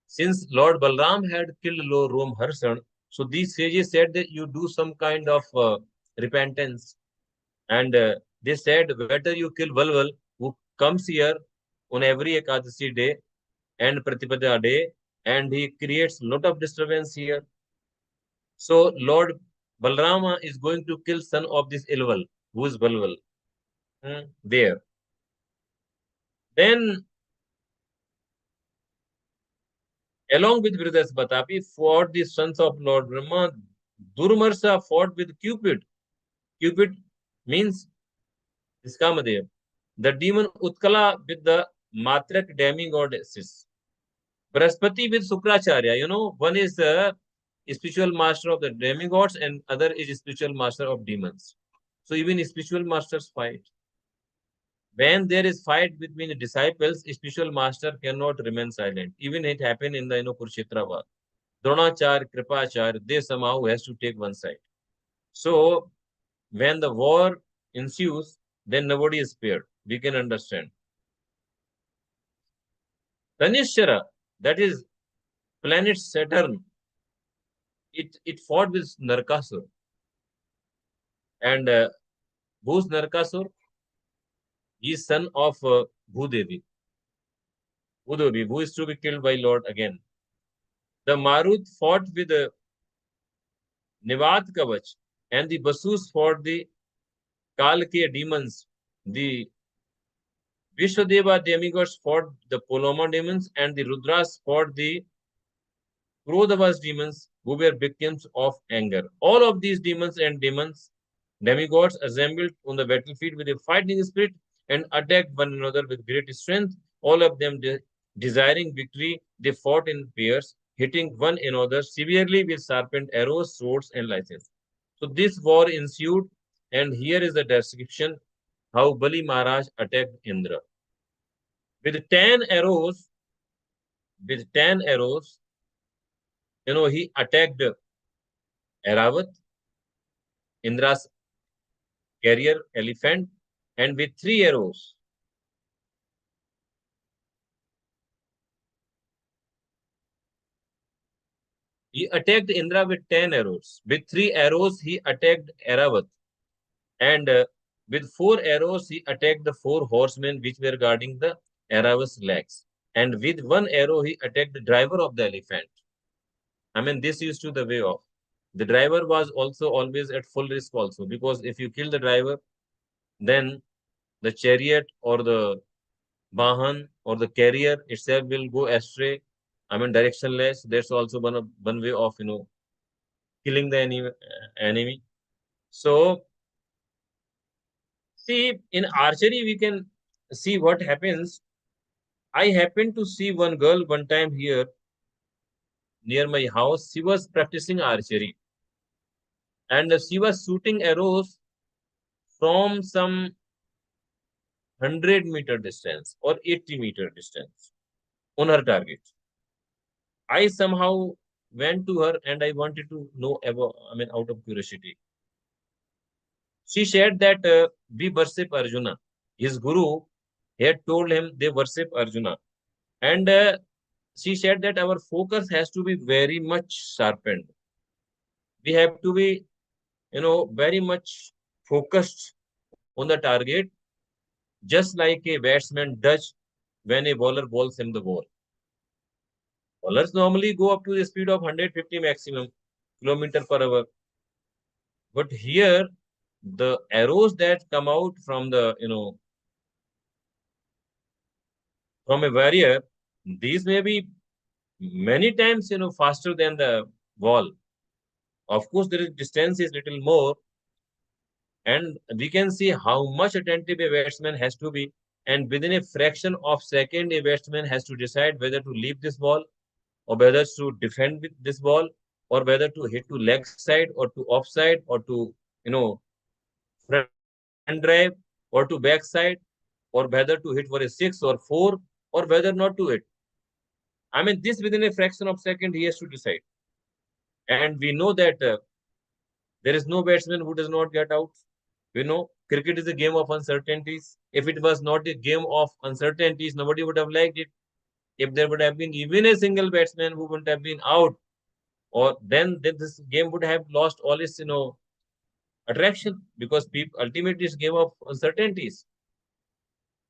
since Lord Balaram had killed Lord Romharsan, so these sages said that you do some kind of repentance. And they said, better you kill Balwal, who comes here on every Ekadasi day and Pratipada day, and he creates a lot of disturbance here. So Lord Balrama is going to kill son of this Ilval, who is Balwal. There. Then, along with brothers Batapi, fought the sons of Lord Brahma. Durmarsa fought with Cupid. Cupid means Iskamadev. The demon Utkala with the Matrak demigoddesses. Brahaspati with Sukracharya. One is the spiritual master of the demigods and other is spiritual master of demons. So even spiritual masters fight. When there is fight between the disciples, spiritual master cannot remain silent. Even it happened in the Kurukshetra war. Dronachar, Kripachar, they somehow has to take one side. So when the war ensues, then nobody is spared. We can understand. Tanishara, that is planet Saturn, it fought with Narkasur. And who's Narkasur? He is son of Bhudevi. Bhudevi, who is to be killed by Lord again. The Marut fought with Nivat Kavach, and the Basus fought the Kalke demons. The Vishwadeva demigods fought the Poloma demons, and the Rudras fought the Krodavas demons, who were victims of anger. All of these demons and demigods assembled on the battlefield with a fighting spirit and attacked one another with great strength. All of them desiring victory, they fought in pairs, hitting one another severely with sharpened arrows, swords, and lances. So this war ensued, and here is the description how Bali Maharaj attacked Indra. With 10 arrows, he attacked Aravat, Indra's carrier elephant, and with 3 arrows, he attacked Indra with 10 arrows. With 3 arrows, he attacked Aravat. And with 4 arrows, he attacked the 4 horsemen which were guarding the Aravat's legs. And with 1 arrow, he attacked the driver of the elephant. I mean, this used to the way of. The driver was also always at full risk also, because if you kill the driver, then the chariot or the Vahan or the carrier itself will go astray. I mean, directionless. That's also one way of, killing the enemy. So, see, in archery, we can see what happens. I happened to see one girl one time here near my house. She was practicing archery. And she was shooting arrows from some 100-meter distance or 80-meter distance on her target. I somehow went to her and I wanted to know about, out of curiosity. She shared that we worship Arjuna. His guru had told him they worship Arjuna. And she said that our focus has to be very much sharpened. We have to be, very much focused on the target, just like a batsman does when a bowler bowls him the ball. Bowlers normally go up to the speed of 150 maximum kilometer per hour. But here, the arrows that come out from the, from a warrior, these may be many times, faster than the wall. Of course, there is distance is little more, and we can see how much attentive a batsman has to be. And within a fraction of second, a batsman has to decide whether to leave this ball, or whether to defend with this ball, or whether to hit to leg side or to offside, or to, front drive or to back side, or whether to hit for a 6 or 4, or whether not to hit. I mean, this within a fraction of second he has to decide. And we know that there is no batsman who does not get out. We know cricket is a game of uncertainties. If it was not a game of uncertainties, nobody would have liked it. If there would have been even a single batsman who wouldn't have been out, or then this game would have lost all its, attraction, because people ultimately it's a game of uncertainties.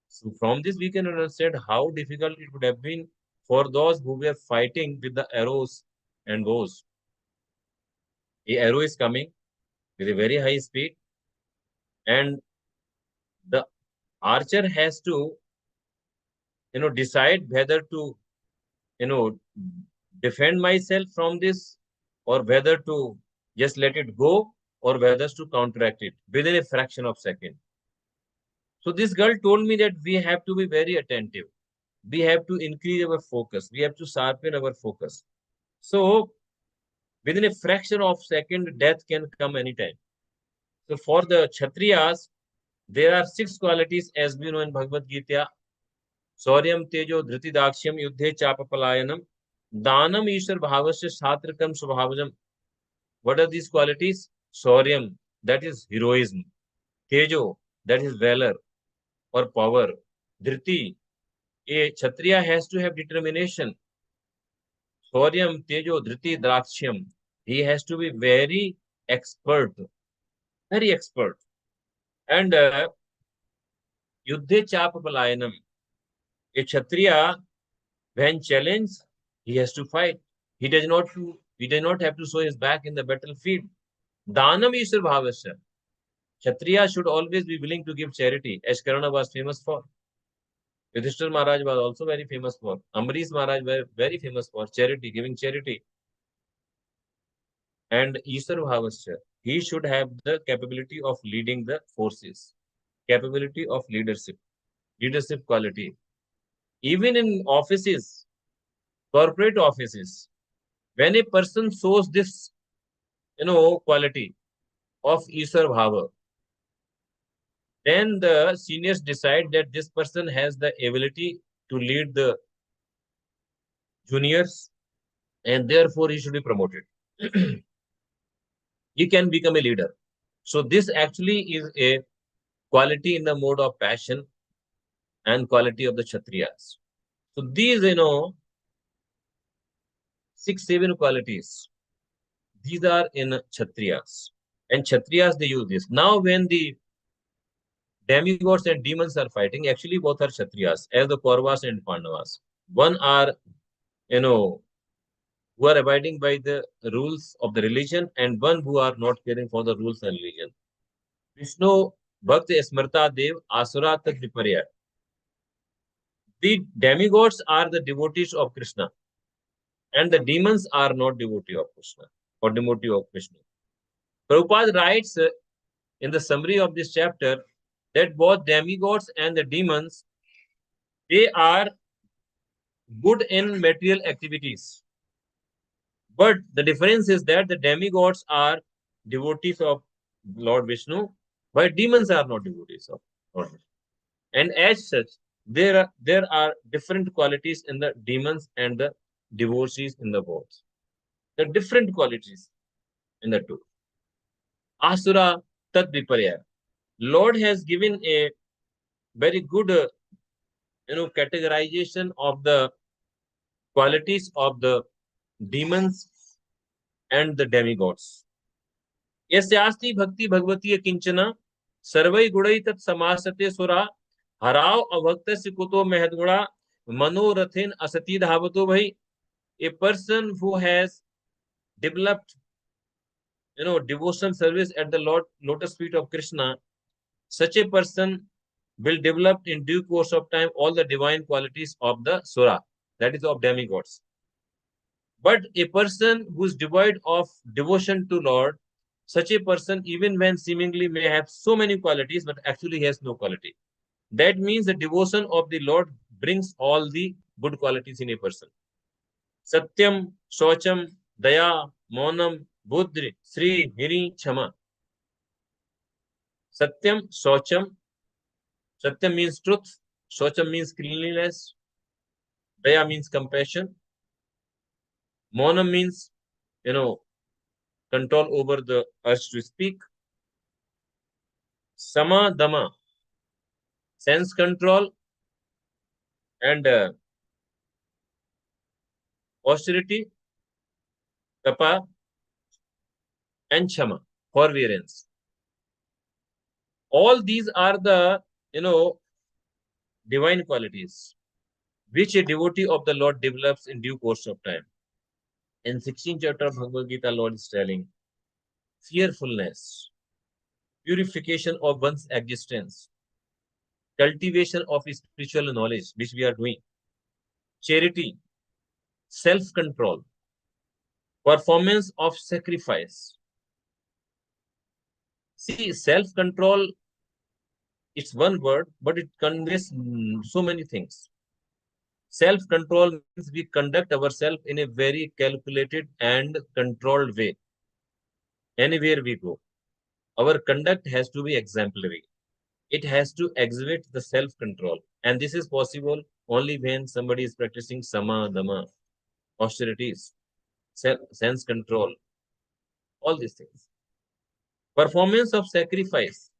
So from this we can understand how difficult it would have been for those who were fighting with the arrows and bows. A arrow is coming with a very high speed, and the archer has to, decide whether to, defend myself from this, or whether to just let it go, or whether to counteract it within a fraction of second. So this girl told me that we have to be very attentive. We have to increase our focus. We have to sharpen our focus. So within a fraction of second, death can come anytime. So for the Kshatriyas, there are 6 qualities as we know in Bhagavad Gita. Sauryam tejo dhriti dakshyam yuddhe chapapalayanam danam ishwar bhavasya satrakam swabhavajam. What are these qualities? Sauryam, that is heroism. Tejo, that is valor or power. Dhriti, a Kshatriya has to have determination. Sauryam, tejo, dhriti, drakshyam. He has to be very expert. Very expert. And Yuddhe Chapapalayanam. A Kshatriya, when challenged, he has to fight. He does not have to show his back in the battlefield. Danam Ishwar Bhavasya. Kshatriya should always be willing to give charity, as Karna was famous for. Yudhishthir Maharaj was also very famous for. Amrish Maharaj were very famous for charity, giving charity. And Ishwar Bhavasya, he should have the capability of leading the forces, capability of leadership quality. Even in offices, corporate offices, when a person shows this, quality of Ishwar Bhava, then the seniors decide that this person has the ability to lead the juniors, and therefore he should be promoted. He can become a leader. So this actually is a quality in the mode of passion and quality of the Kshatriyas. So these, 6-7 qualities, these are in Kshatriyas. And Kshatriyas, they use this. Now when the demigods and demons are fighting, actually both are Kshatriyas, as the Kauravas and Pandavas. One are, who are abiding by the rules of the religion, and one who are not caring for the rules of religion. Vishnu Bhakti Smarta Dev Asura Tat Viparya. The demigods are the devotees of Krishna, and the demons are not devotee of Krishna or devotee of Krishna. Prabhupada writes in the summary of this chapter that both demigods and the demons, they are good in material activities. But the difference is that the demigods are devotees of Lord Vishnu, while demons are not devotees of Lord Vishnu. And as such, there are different qualities in the demons and the devotees in the both. The different qualities in the two. Asura Tat Viparya. Lord has given a very good, categorization of the qualities of the demons and the demigods. Yasyasti bhakti bhagavati kinchana sarvai gudai tat samasate sura harav avaktasya kuto mehadguna manorathin asati dhavato bhai. A person who has developed devotional service at the lotus feet of Krishna, such a person will develop in due course of time all the divine qualities of the Sura, that is of demigods. But a person who is devoid of devotion to Lord, such a person, even when seemingly may have so many qualities, but actually has no quality. That means the devotion of the Lord brings all the good qualities in a person. Satyam, Shaucham, Daya, Maunam, Buddhi, Sri, Hiri, Chama. Satyam, Shaucham. Satyam means truth. Shaucham means cleanliness. Daya means compassion. Maunam means, control over the urge to speak. Sama, Dama, sense control. And austerity, Tapa, and Chama, forbearance. All these are the, divine qualities which a devotee of the Lord develops in due course of time. In 16th chapter of Bhagavad Gita, Lord is telling fearfulness, purification of one's existence, cultivation of spiritual knowledge, which we are doing, charity, self-control, performance of sacrifice. See, self-control, it's one word, but it conveys so many things. Self-control means we conduct ourselves in a very calculated and controlled way. Anywhere we go, our conduct has to be exemplary. It has to exhibit the self-control. And this is possible only when somebody is practicing sama, dama, austerities, sense control, all these things. Performance of sacrifice,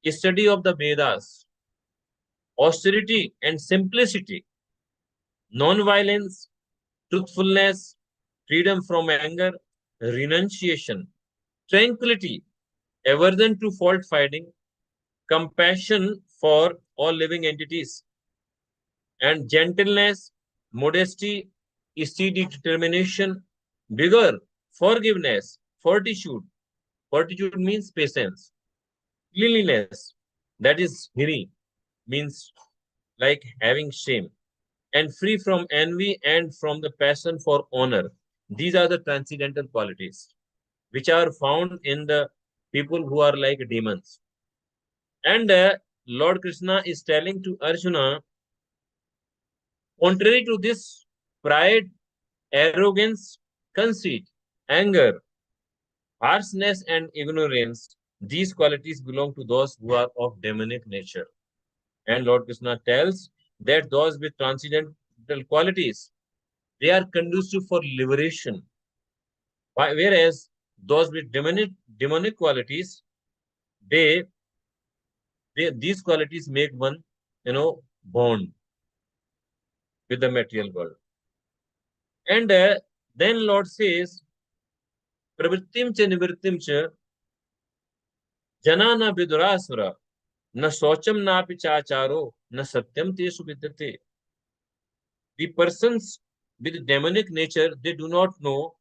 study of the Vedas, austerity and simplicity, non-violence, truthfulness, freedom from anger, renunciation, tranquility, aversion to fault finding, compassion for all living entities, and gentleness, modesty, steady determination, vigor, forgiveness, fortitude. Fortitude means patience. Cleanliness, that is hiri, means like having shame, and free from envy and from the passion for honor. These are the transcendental qualities which are found in the people who are like demons. And Lord Krishna is telling to Arjuna, contrary to this pride, arrogance, conceit, anger, harshness, and ignorance, these qualities belong to those who are of demonic nature. And Lord Krishna tells that those with transcendental qualities, they are conducive for liberation. Whereas those with demonic qualities, these qualities make one, bound with the material world. And then Lord says, pravrittim cha nivrittim cha jana na vidurasura na socham na pichacharo na satyam te suvidyate. The persons with demonic nature, they do not know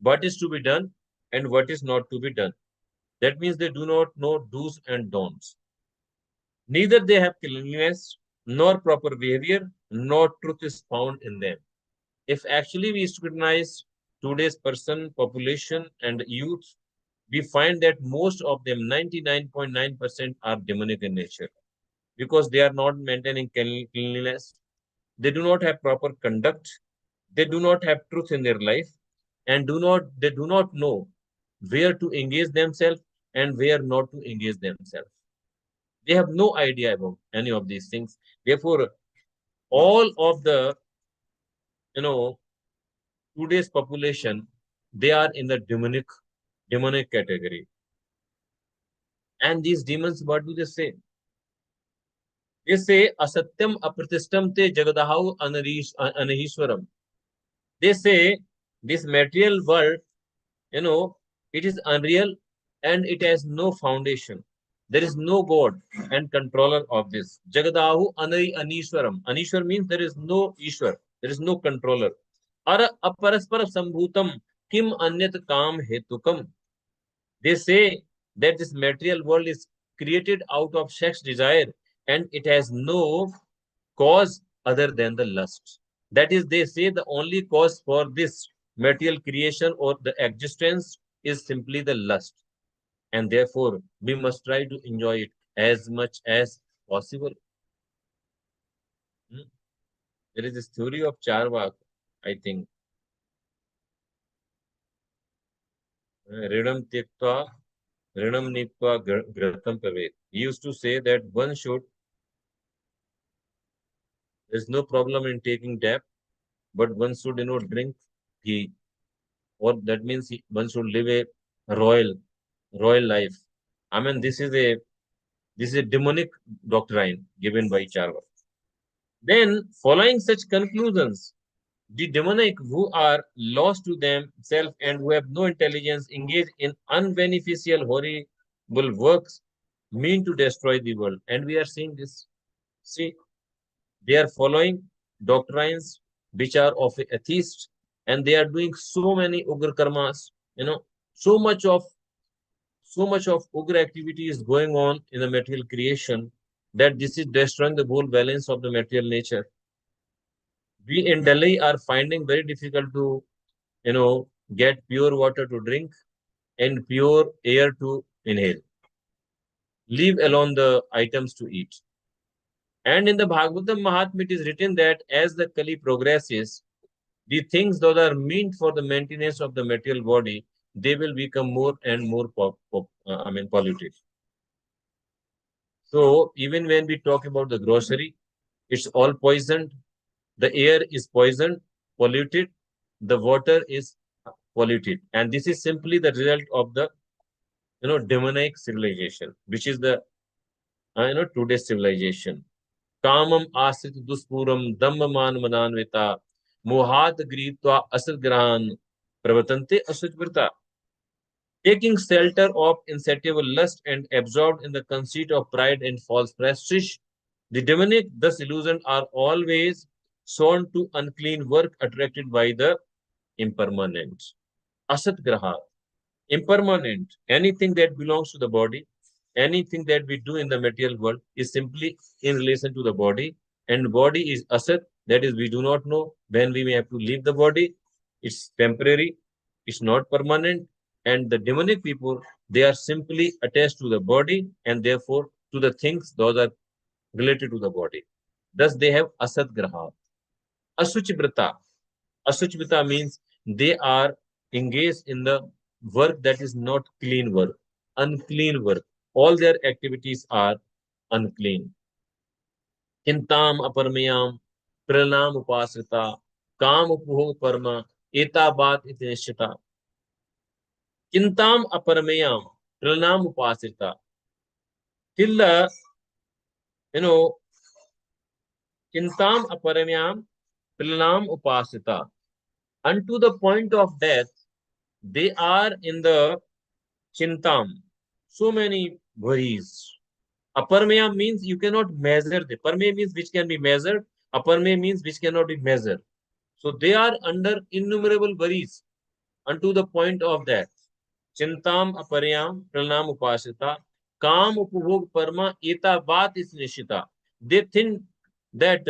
what is to be done and what is not to be done. That means they do not know do's and don'ts. Neither they have cleanliness, nor proper behavior, nor truth is found in them. If actually we scrutinize today's population and youth, we find that most of them, 99.9%, are demonic in nature because they are not maintaining cleanliness. They do not have proper conduct. They do not have truth in their life, and they do not know where to engage themselves and where not to engage themselves. They have no idea about any of these things. Therefore, all of the today's population, they are in the demonic category. And these demons, what do they say? They say asatyam apratishtam te jagadahu anahishwaram. They say this material world, it is unreal and it has no foundation. There is no God and controller of this. Jagadahu anishwaram. Anishwar means there is no Ishwar. There is no controller. Ara aparaspara sambhutam kim anyat kam hetukam. They say that this material world is created out of sex desire and it has no cause other than the lust. That is, they say the only cause for this material creation or the existence is simply the lust. And therefore, we must try to enjoy it as much as possible. There is this theory of Charvak, I think. Ridam Tiktva, Ridam Nitva Gratam Pavet. He used to say that one should, there's no problem in taking dab, but one should, drink ghee. Or that means one should live a royal life. I mean, this is a demonic doctrine given by Charvak. Then, following such conclusions, the demonic who are lost to themselves and who have no intelligence engage in unbeneficial, horrible works mean to destroy the world. And we are seeing this. See, they are following doctrines which are of atheists, and they are doing so many ugra karmas. So much of ugra activity is going on in the material creation that this is destroying the whole balance of the material nature. We in Delhi are finding very difficult to, get pure water to drink and pure air to inhale. Leave alone the items to eat. And in the Bhagavatam Mahatmya, it is written that as the Kali progresses, the things that are meant for the maintenance of the material body, they will become more and more polluted. So even when we talk about the grocery, it's all poisoned. The air is poisoned, polluted. The water is polluted. And this is simply the result of the, demonic civilization, which is the, today's civilization. Kamam asit duspuram dhammaman mananvita mohat griptva asatgrahan pravatante asutvrta. Taking shelter of insatiable lust and absorbed in the conceit of pride and false prestige, the demonic, thus illusioned, are always shown to unclean work attracted by the impermanent. Asatgraha, impermanent, anything that belongs to the body, anything that we do in the material world is simply in relation to the body, and body is asat, that is, we do not know when we may have to leave the body. It's temporary, it's not permanent, and the demonic people, they are simply attached to the body and therefore to the things those are related to the body. Thus, they have asat graha. Asuchibrata. Asuchibrata means they are engaged in the work that is not clean work, unclean work. All their activities are unclean. Kintam aparmayam, pranam upasrita, kam upho parma, etabat itinishita. Kintam aparmayam, pranam upasrita. Till kintam aparmayam, pranam upasrita. Unto the point of death, they are in the chintam. So many worries. Aparmaya means you cannot measure. The parmaya means which can be measured. Aparmaya means which cannot be measured. So they are under innumerable worries unto the point of death. Chintam aparyam pranam upasita kam upbhog parma eta bat is nishita. They think that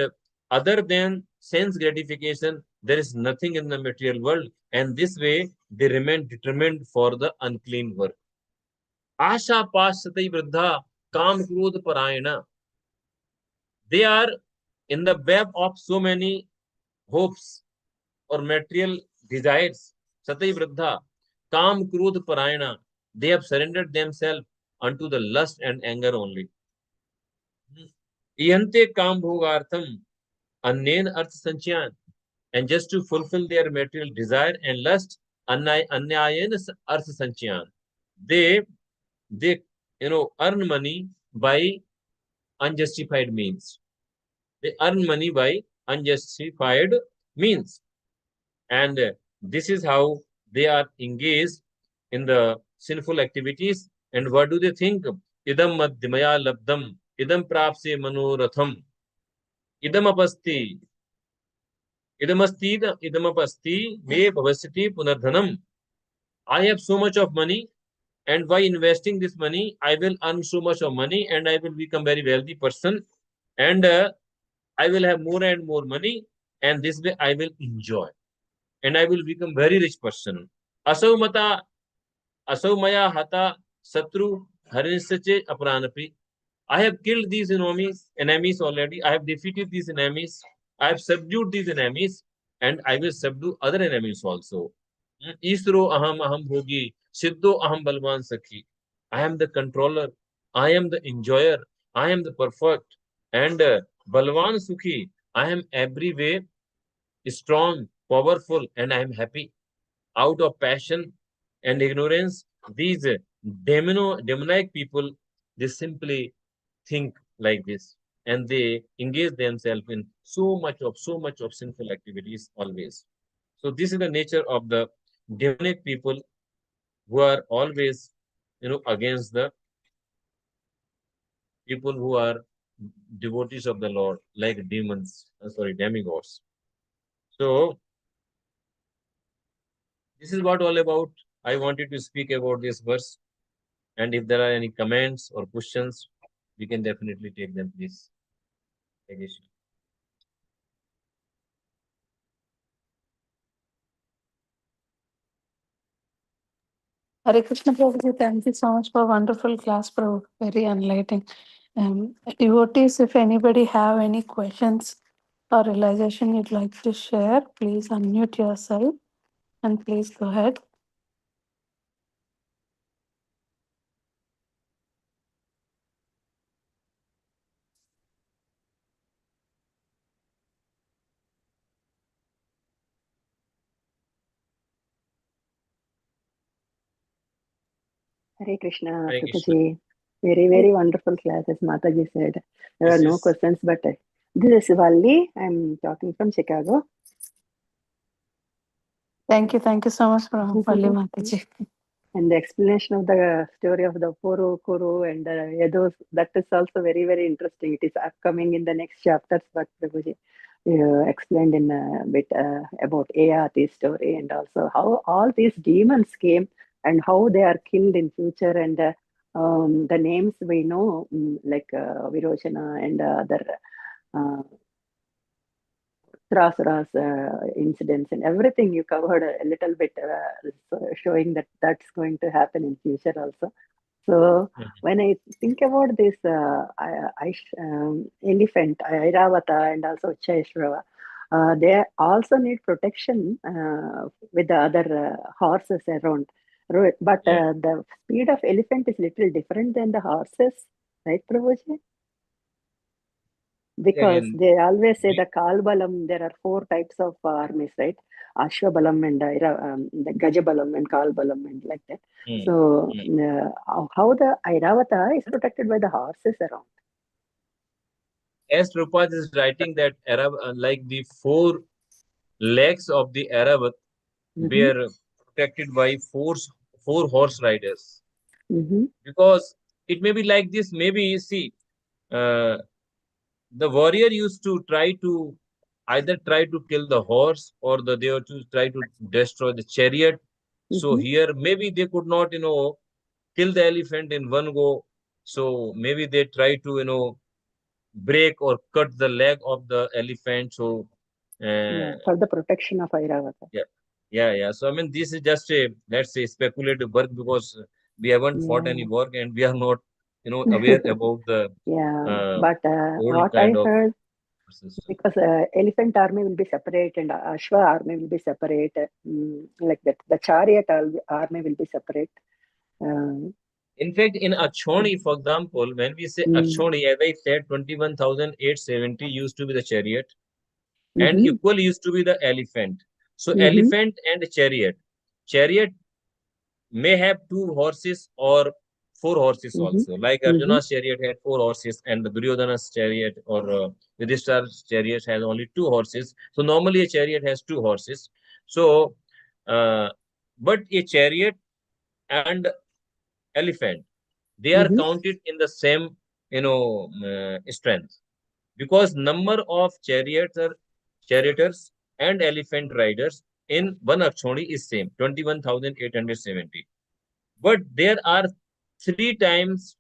other than sense gratification, there is nothing in the material world, and this way they remain determined for the unclean work. Asha pashatai vruddha kam krodh parayana. They are in the web of so many hopes or material desires. Satai vruddha kam krodh parayana. They have surrendered themselves unto the lust and anger only. Iyante kam bhogartham anyen arth sanchyan. And just to fulfill their material desire and lust, anyayen arth sanchyan. They earn money by unjustified means. They earn money by unjustified means. And this is how they are engaged in the sinful activities. And what do they think? Idam madhyamaya labdam, idam prapse manoratham, idam apasti, idam apasti, me bhavasyati punardhanam. I have so much of money and by investing this money, I will earn so much of money, and I will become very wealthy person, and I will have more and more money, and this way I will enjoy, and I will become very rich person. Asau mata, asau maya hata satru harinsache apranapi. I have killed these enemies already. I have defeated these enemies. I have subdued these enemies, and I will subdue other enemies also. Isro aham bhogi, siddho aham balwan sakhi. I am the controller. I am the enjoyer. I am the perfect. And balwan sukhi. I am every way strong, powerful, and I am happy. Out of passion and ignorance, these demonic people, they simply think like this, and they engage themselves in so much of sinful activities always. So this is the nature of the demonic people, who are always against the people who are devotees of the Lord, like demigods. So this is what all about. I wanted to speak about this verse, and if there are any comments or questions, we can definitely take them, please. Hare Krishna Prabhuji, thank you so much for wonderful class, Prabhu. Very enlightening. Devotees, if anybody have any questions or realization you'd like to share, please unmute yourself and please go ahead. Hare Krishna, Hare Krishna. Prabhuji. Very, very wonderful class, as Mataji said. There are no questions, but this is Valli. I'm talking from Chicago. Thank you so much, Prabhu. Valli Mataji. And the explanation of the story of the Puru, Kuru, and Yados, that is also very, very interesting. It is upcoming in the next chapters, but Prabhuji explained in a bit about Ayati's story, and also how all these demons came and how they are killed in future, and the names we know, like Virochana and other Trasuras incidents and everything you covered a little bit, showing that that's going to happen in future also. So when I think about this elephant, Airavata, and also Chaishrava, they also need protection with the other horses around. But the speed of elephant is little different than the horses, right, Prabhuji? Because they always say the Kalbalam, there are 4 types of armies, right? Ashwabalam and the Gajabalam and Kalbalam and like that. So how the Airavata is protected by the horses around? As Prabhupada is writing that like the 4 legs of the Aravat were protected by 4 horse riders. Because it may be like this, maybe see, the warrior used to either try to kill the horse, or they were to try to destroy the chariot. So here maybe they could not kill the elephant in one go. So maybe they try to break or cut the leg of the elephant. So for the protection of Airavata. Yeah. So I mean, this is just a, let's say, speculative work, because we haven't fought any work, and we are not aware about the but what I heard, because elephant army will be separate and Ashwa army will be separate, like that the chariot army will be separate. In fact, in Achoni, for example, when we say Achoni, as I said, 21,870 used to be the chariot, and equal used to be the elephant. So elephant and chariot may have 2 horses or 4 horses also. Like Arjuna's chariot had 4 horses, and the Duryodhana's chariot or Yudhishthira's chariot has only 2 horses. So normally a chariot has 2 horses. So, but a chariot and elephant, they are counted in the same strength, because number of charioteers and elephant riders in one Akshoni is same, 21,870. but there are 3 times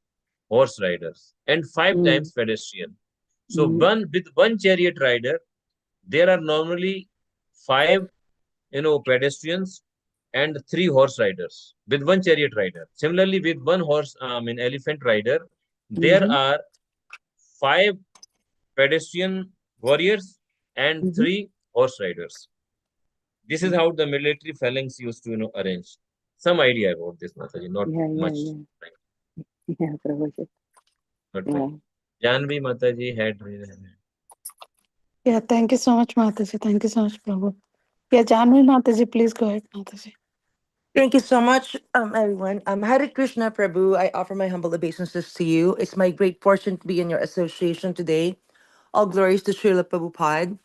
horse riders and 5 times pedestrian. So with one chariot rider, there are normally 5 pedestrians and 3 horse riders with one chariot rider. Similarly, with one horse, elephant rider, there are 5 pedestrian warriors and 3 horse riders. This is how the military phalanx used to, arrange. Some idea about this, Mataji, not much. Yeah, Prabhuji. Not Yeah. much. Janvi Mataji had. Yeah, thank you so much, Mataji. Thank you so much, Prabhu. Yeah, Janvi Mataji, please go ahead, Mataji. Thank you so much, everyone. Hare Krishna Prabhu. I offer my humble obeisances to you. It's my great fortune to be in your association today. All glories to Srila Prabhupada.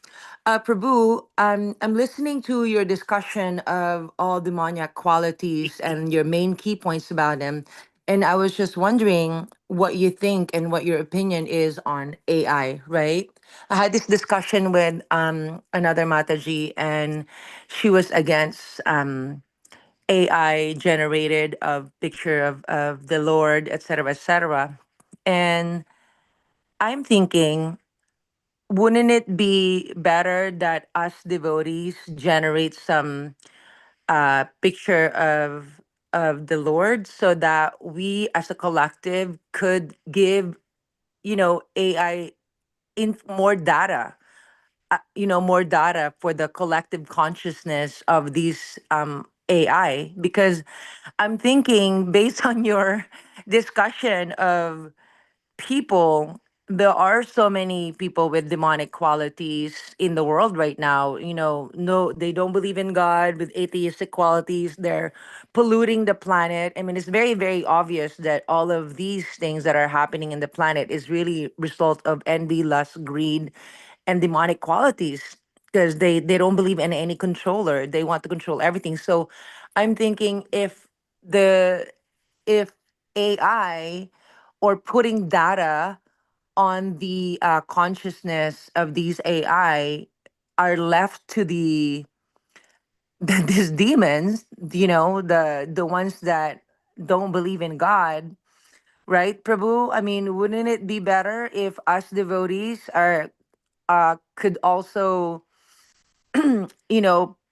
Prabhu, I'm listening to your discussion of all demoniac qualities and your main key points about them. And I was just wondering what you think and what your opinion is on AI, right? I had this discussion with another Mataji, and she was against AI generated of picture of the Lord, etc., etc. And I'm thinking, wouldn't it be better that us devotees generate some picture of the Lord so that we as a collective could give, AI in more data, more data for the collective consciousness of these AI? Because I'm thinking, based on your discussion of people, there are so many people with demonic qualities in the world right now. No, they don't believe in God, with atheistic qualities. They're polluting the planet. I mean, it's very, very obvious that all of these things that are happening in the planet is really result of envy, lust, greed, and demonic qualities, because they don't believe in any controller. They want to control everything. So I'm thinking, the if AI or putting data on the consciousness of these AI are left to these demons, the ones that don't believe in God, right, Prabhu? I mean, wouldn't it be better if us devotees could also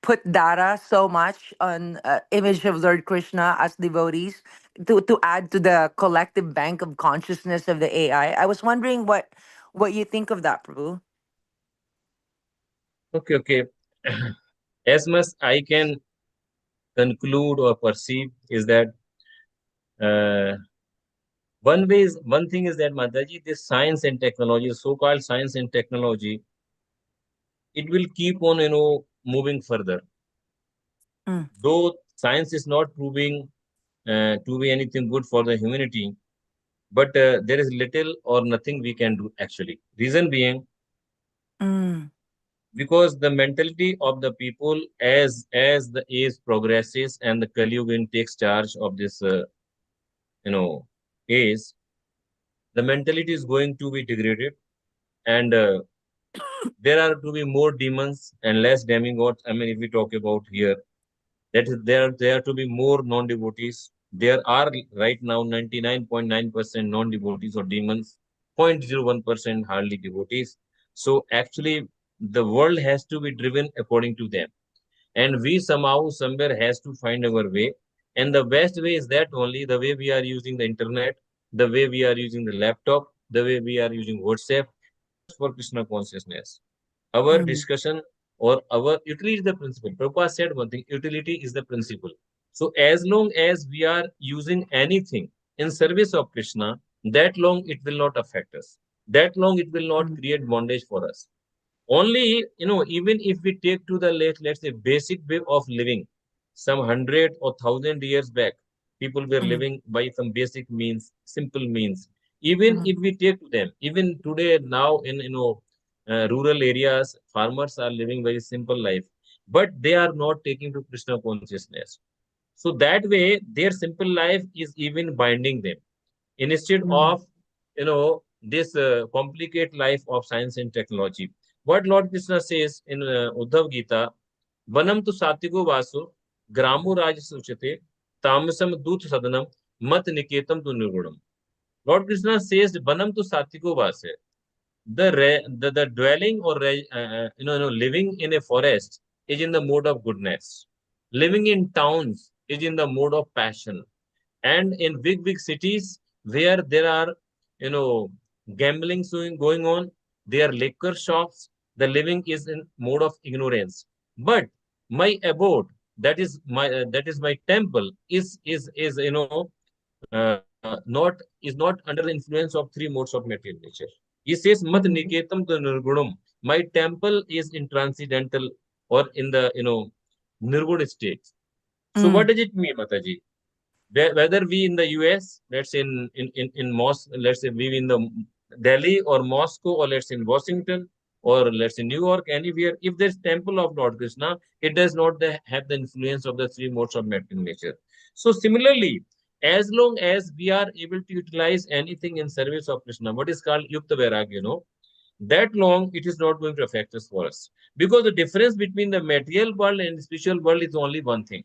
put data so much on image of Lord Krishna as devotees to add to the collective bank of consciousness of the AI? I was wondering what you think of that, Prabhu. Okay. As much I can conclude or perceive is that one thing is that, Mataji, this science and technology, so-called science and technology, it will keep on, moving further. Though science is not proving to be anything good for the humanity, but there is little or nothing we can do actually. Reason being, because the mentality of the people, as the age progresses and the Kali Yuga takes charge of this, age, the mentality is going to be degraded, and there are to be more demons and less demigods. I mean, if we talk about here, that is, there are to be more non-devotees. There are right now 99.9% non-devotees or demons, 0.01% hardly devotees. So actually, the world has to be driven according to them, and we somehow somewhere has to find our way. And the best way is that only the way we are using the internet, the way we are using the laptop, the way we are using WhatsApp for Krishna consciousness. Our discussion or our utility is the principle. Prabhupada said one thing: utility is the principle. So as long as we are using anything in service of Krishna, that long it will not affect us. That long it will not create bondage for us. Only, even if we take to the let's say basic way of living, some 100 or 1,000 years back, people were living by some basic means, simple means. Even if we take to them, even today now in rural areas, farmers are living very simple life, but they are not taking to Krishna consciousness. So that way, their simple life is even binding them. Instead of, this complicated life of science and technology. What Lord Krishna says in Uddhav Gita, Vanam tu satiko vaso, gramo raj suchate, tamasam dut sadanam mat niketam tu nirgunam. Lord Krishna says, Banam tu satiko vase. The dwelling or living in a forest is in the mode of goodness. Living in towns is in the mode of passion. And in big cities where there are, gambling going on, there are liquor shops, the living is in mode of ignorance. But my abode, that is my temple, is not under the influence of three modes of material nature. He says, Mat niketam tu nirgunam. My temple is in transcendental or in the nirguna state. So what does it mean, Mataji? Whether we in the US, let's say in Moscow, let's say we in the Delhi or Moscow, or let's say in Washington, or let's say New York, anywhere, if there's temple of Lord Krishna, it does not have the influence of the three modes of material nature. So similarly, as long as we are able to utilize anything in service of Krishna, what is called Yukta Vairagya, that long it is not going to affect us for us. Because the difference between the material world and the spiritual world is only one thing.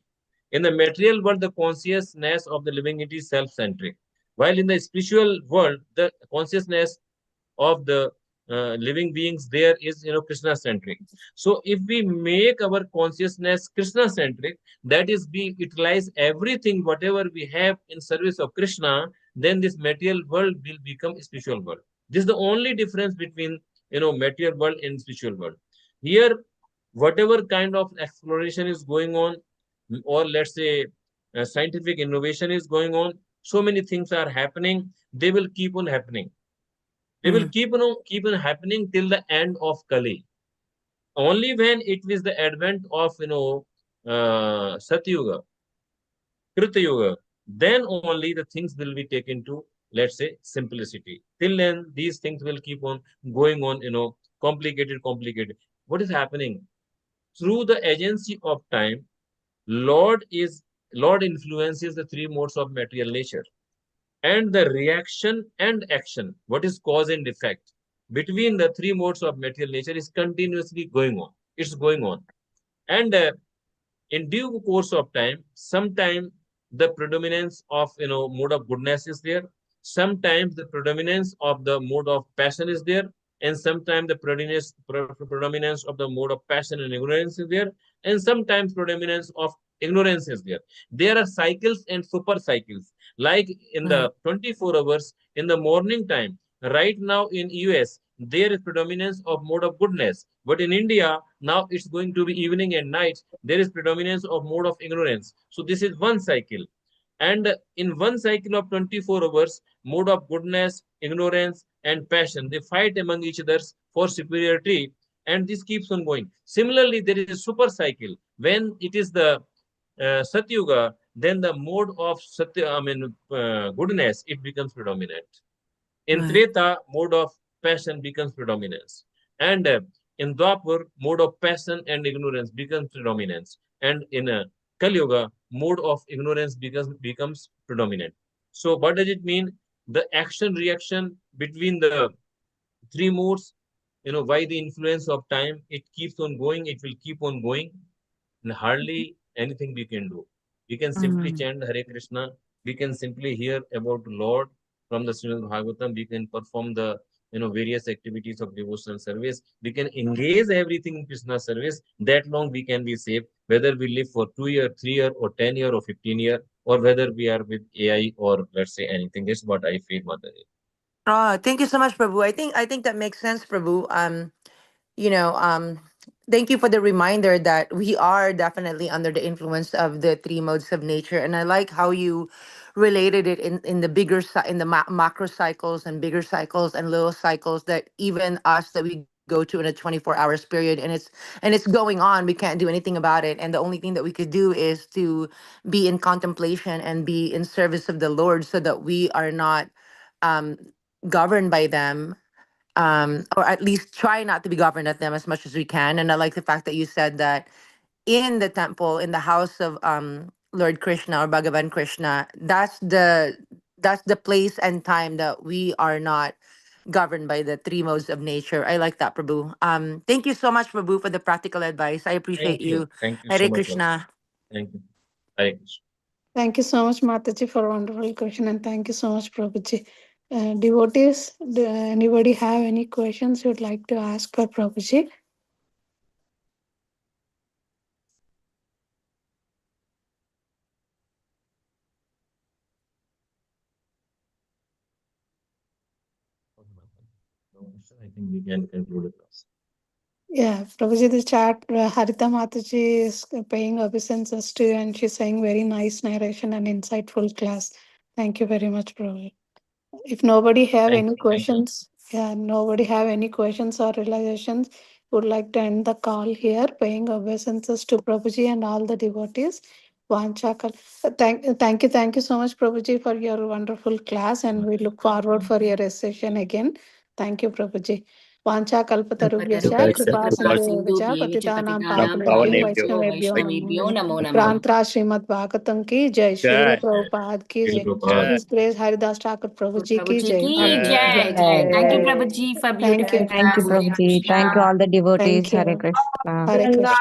In the material world, the consciousness of the living entity is self-centric. While in the spiritual world, the consciousness of the living beings there is, Krishna-centric. So if we make our consciousness Krishna-centric, that is, we utilize everything, whatever we have in service of Krishna, then this material world will become spiritual world. This is the only difference between, material world and spiritual world. Here, whatever kind of exploration is going on, or let's say scientific innovation is going on, so many things are happening, they will keep on happening. They will keep on happening till the end of Kali. Only when it is the advent of Satyuga, Krita Yuga, then only the things will be taken to, let's say, simplicity. Till then, these things will keep on going on, complicated. What is happening? Through the agency of time, Lord influences the three modes of material nature. And the reaction and action, what is cause and effect, between the three modes of material nature is continuously going on. It's going on. And in due course of time, sometime the predominance of mode of goodness is there, sometimes the predominance of the mode of passion is there, and sometimes the predominance of the mode of passion and ignorance is there, and sometimes predominance of ignorance is there. There are cycles and super cycles. Like in the 24 hours in the morning time, right now in US, there is predominance of mode of goodness. But in India, now it's going to be evening and night, there is predominance of mode of ignorance. So this is one cycle. And in one cycle of 24 hours, mode of goodness, ignorance, and passion, they fight among each other for superiority, and this keeps on going. Similarly, there is a super cycle. When it is the Satyuga, then the mode of goodness, it becomes predominant. In Treta, mode of passion becomes predominance. And in Dwapar, mode of passion and ignorance becomes predominance. And in Kali Yuga, mode of ignorance becomes predominant. So what does it mean? The action reaction between the three modes, by the influence of time, it keeps on going, it will keep on going, and hardly anything we can do. We can simply chant Hare Krishna. We can simply hear about Lord from the SRIMAD BHAGAVATAM. We can perform the various activities of devotional service. We can engage everything in Krishna service. That long we can be safe. Whether we live for 2 years, 3 years, or 10 years, or 15 years, or whether we are with AI or let's say anything. That's what I feel, Mother. Thank you so much, Prabhu. I think that makes sense, Prabhu. You know, thank you for the reminder that we are definitely under the influence of the three modes of nature, and I like how you related it in the in the macro cycles and bigger cycles and little cycles that even us that we go to in a 24 hours period, and it's going on. We can't do anything about it, and the only thing that we could do is to be in contemplation and be in service of the Lord, so that we are not um, governed by them, or at least try not to be governed at them as much as we can. And I like the fact that you said that in the temple, in the house of Lord Krishna or Bhagavan Krishna, that's the place and time that we are not governed by the three modes of nature. I like that, Prabhu. Thank you so much, Prabhu, for the practical advice. I appreciate Thank you. you. Thank you so Hare much. Also. Krishna. Thank you. Hare Krishna. Thank you so much, Mataji, for a wonderful question, and thank you so much, Prabhuji. Devotees, do anybody have any questions you'd like to ask for Prabhuji? I think we can conclude the class. Yeah, Prabhuji, the chat, Harita Mataji is paying obeisances to you, and she's saying very nice narration and insightful class. Thank you very much, Prabhuji. If nobody have Thank any you. questions, nobody have any questions or realizations, would like to end the call here, paying obeisances to Prabhuji and all the devotees. Vanchakal. Thank you so much, Prabhuji, for your wonderful class, and we look forward for your session again. Thank you, Prabhuji. Vancha kalpatarubhyascha kripa sindhu patitanam pavanebhyo vaishnavebhyo नमो नमः Grantra Srimad Bhagavatam ki jai, Srila Prabhupada ki Srila jai, Prabhupada. His Grace Haridas Thakur Prabhuji ki Prabhuji jai. ki jai. Thank you, Prabhuji, for Thank beautiful you. class. Hare Prabhuji. Krishna. Thank you all the devotees. Thank you. Hare Krishna. Hare Krishna.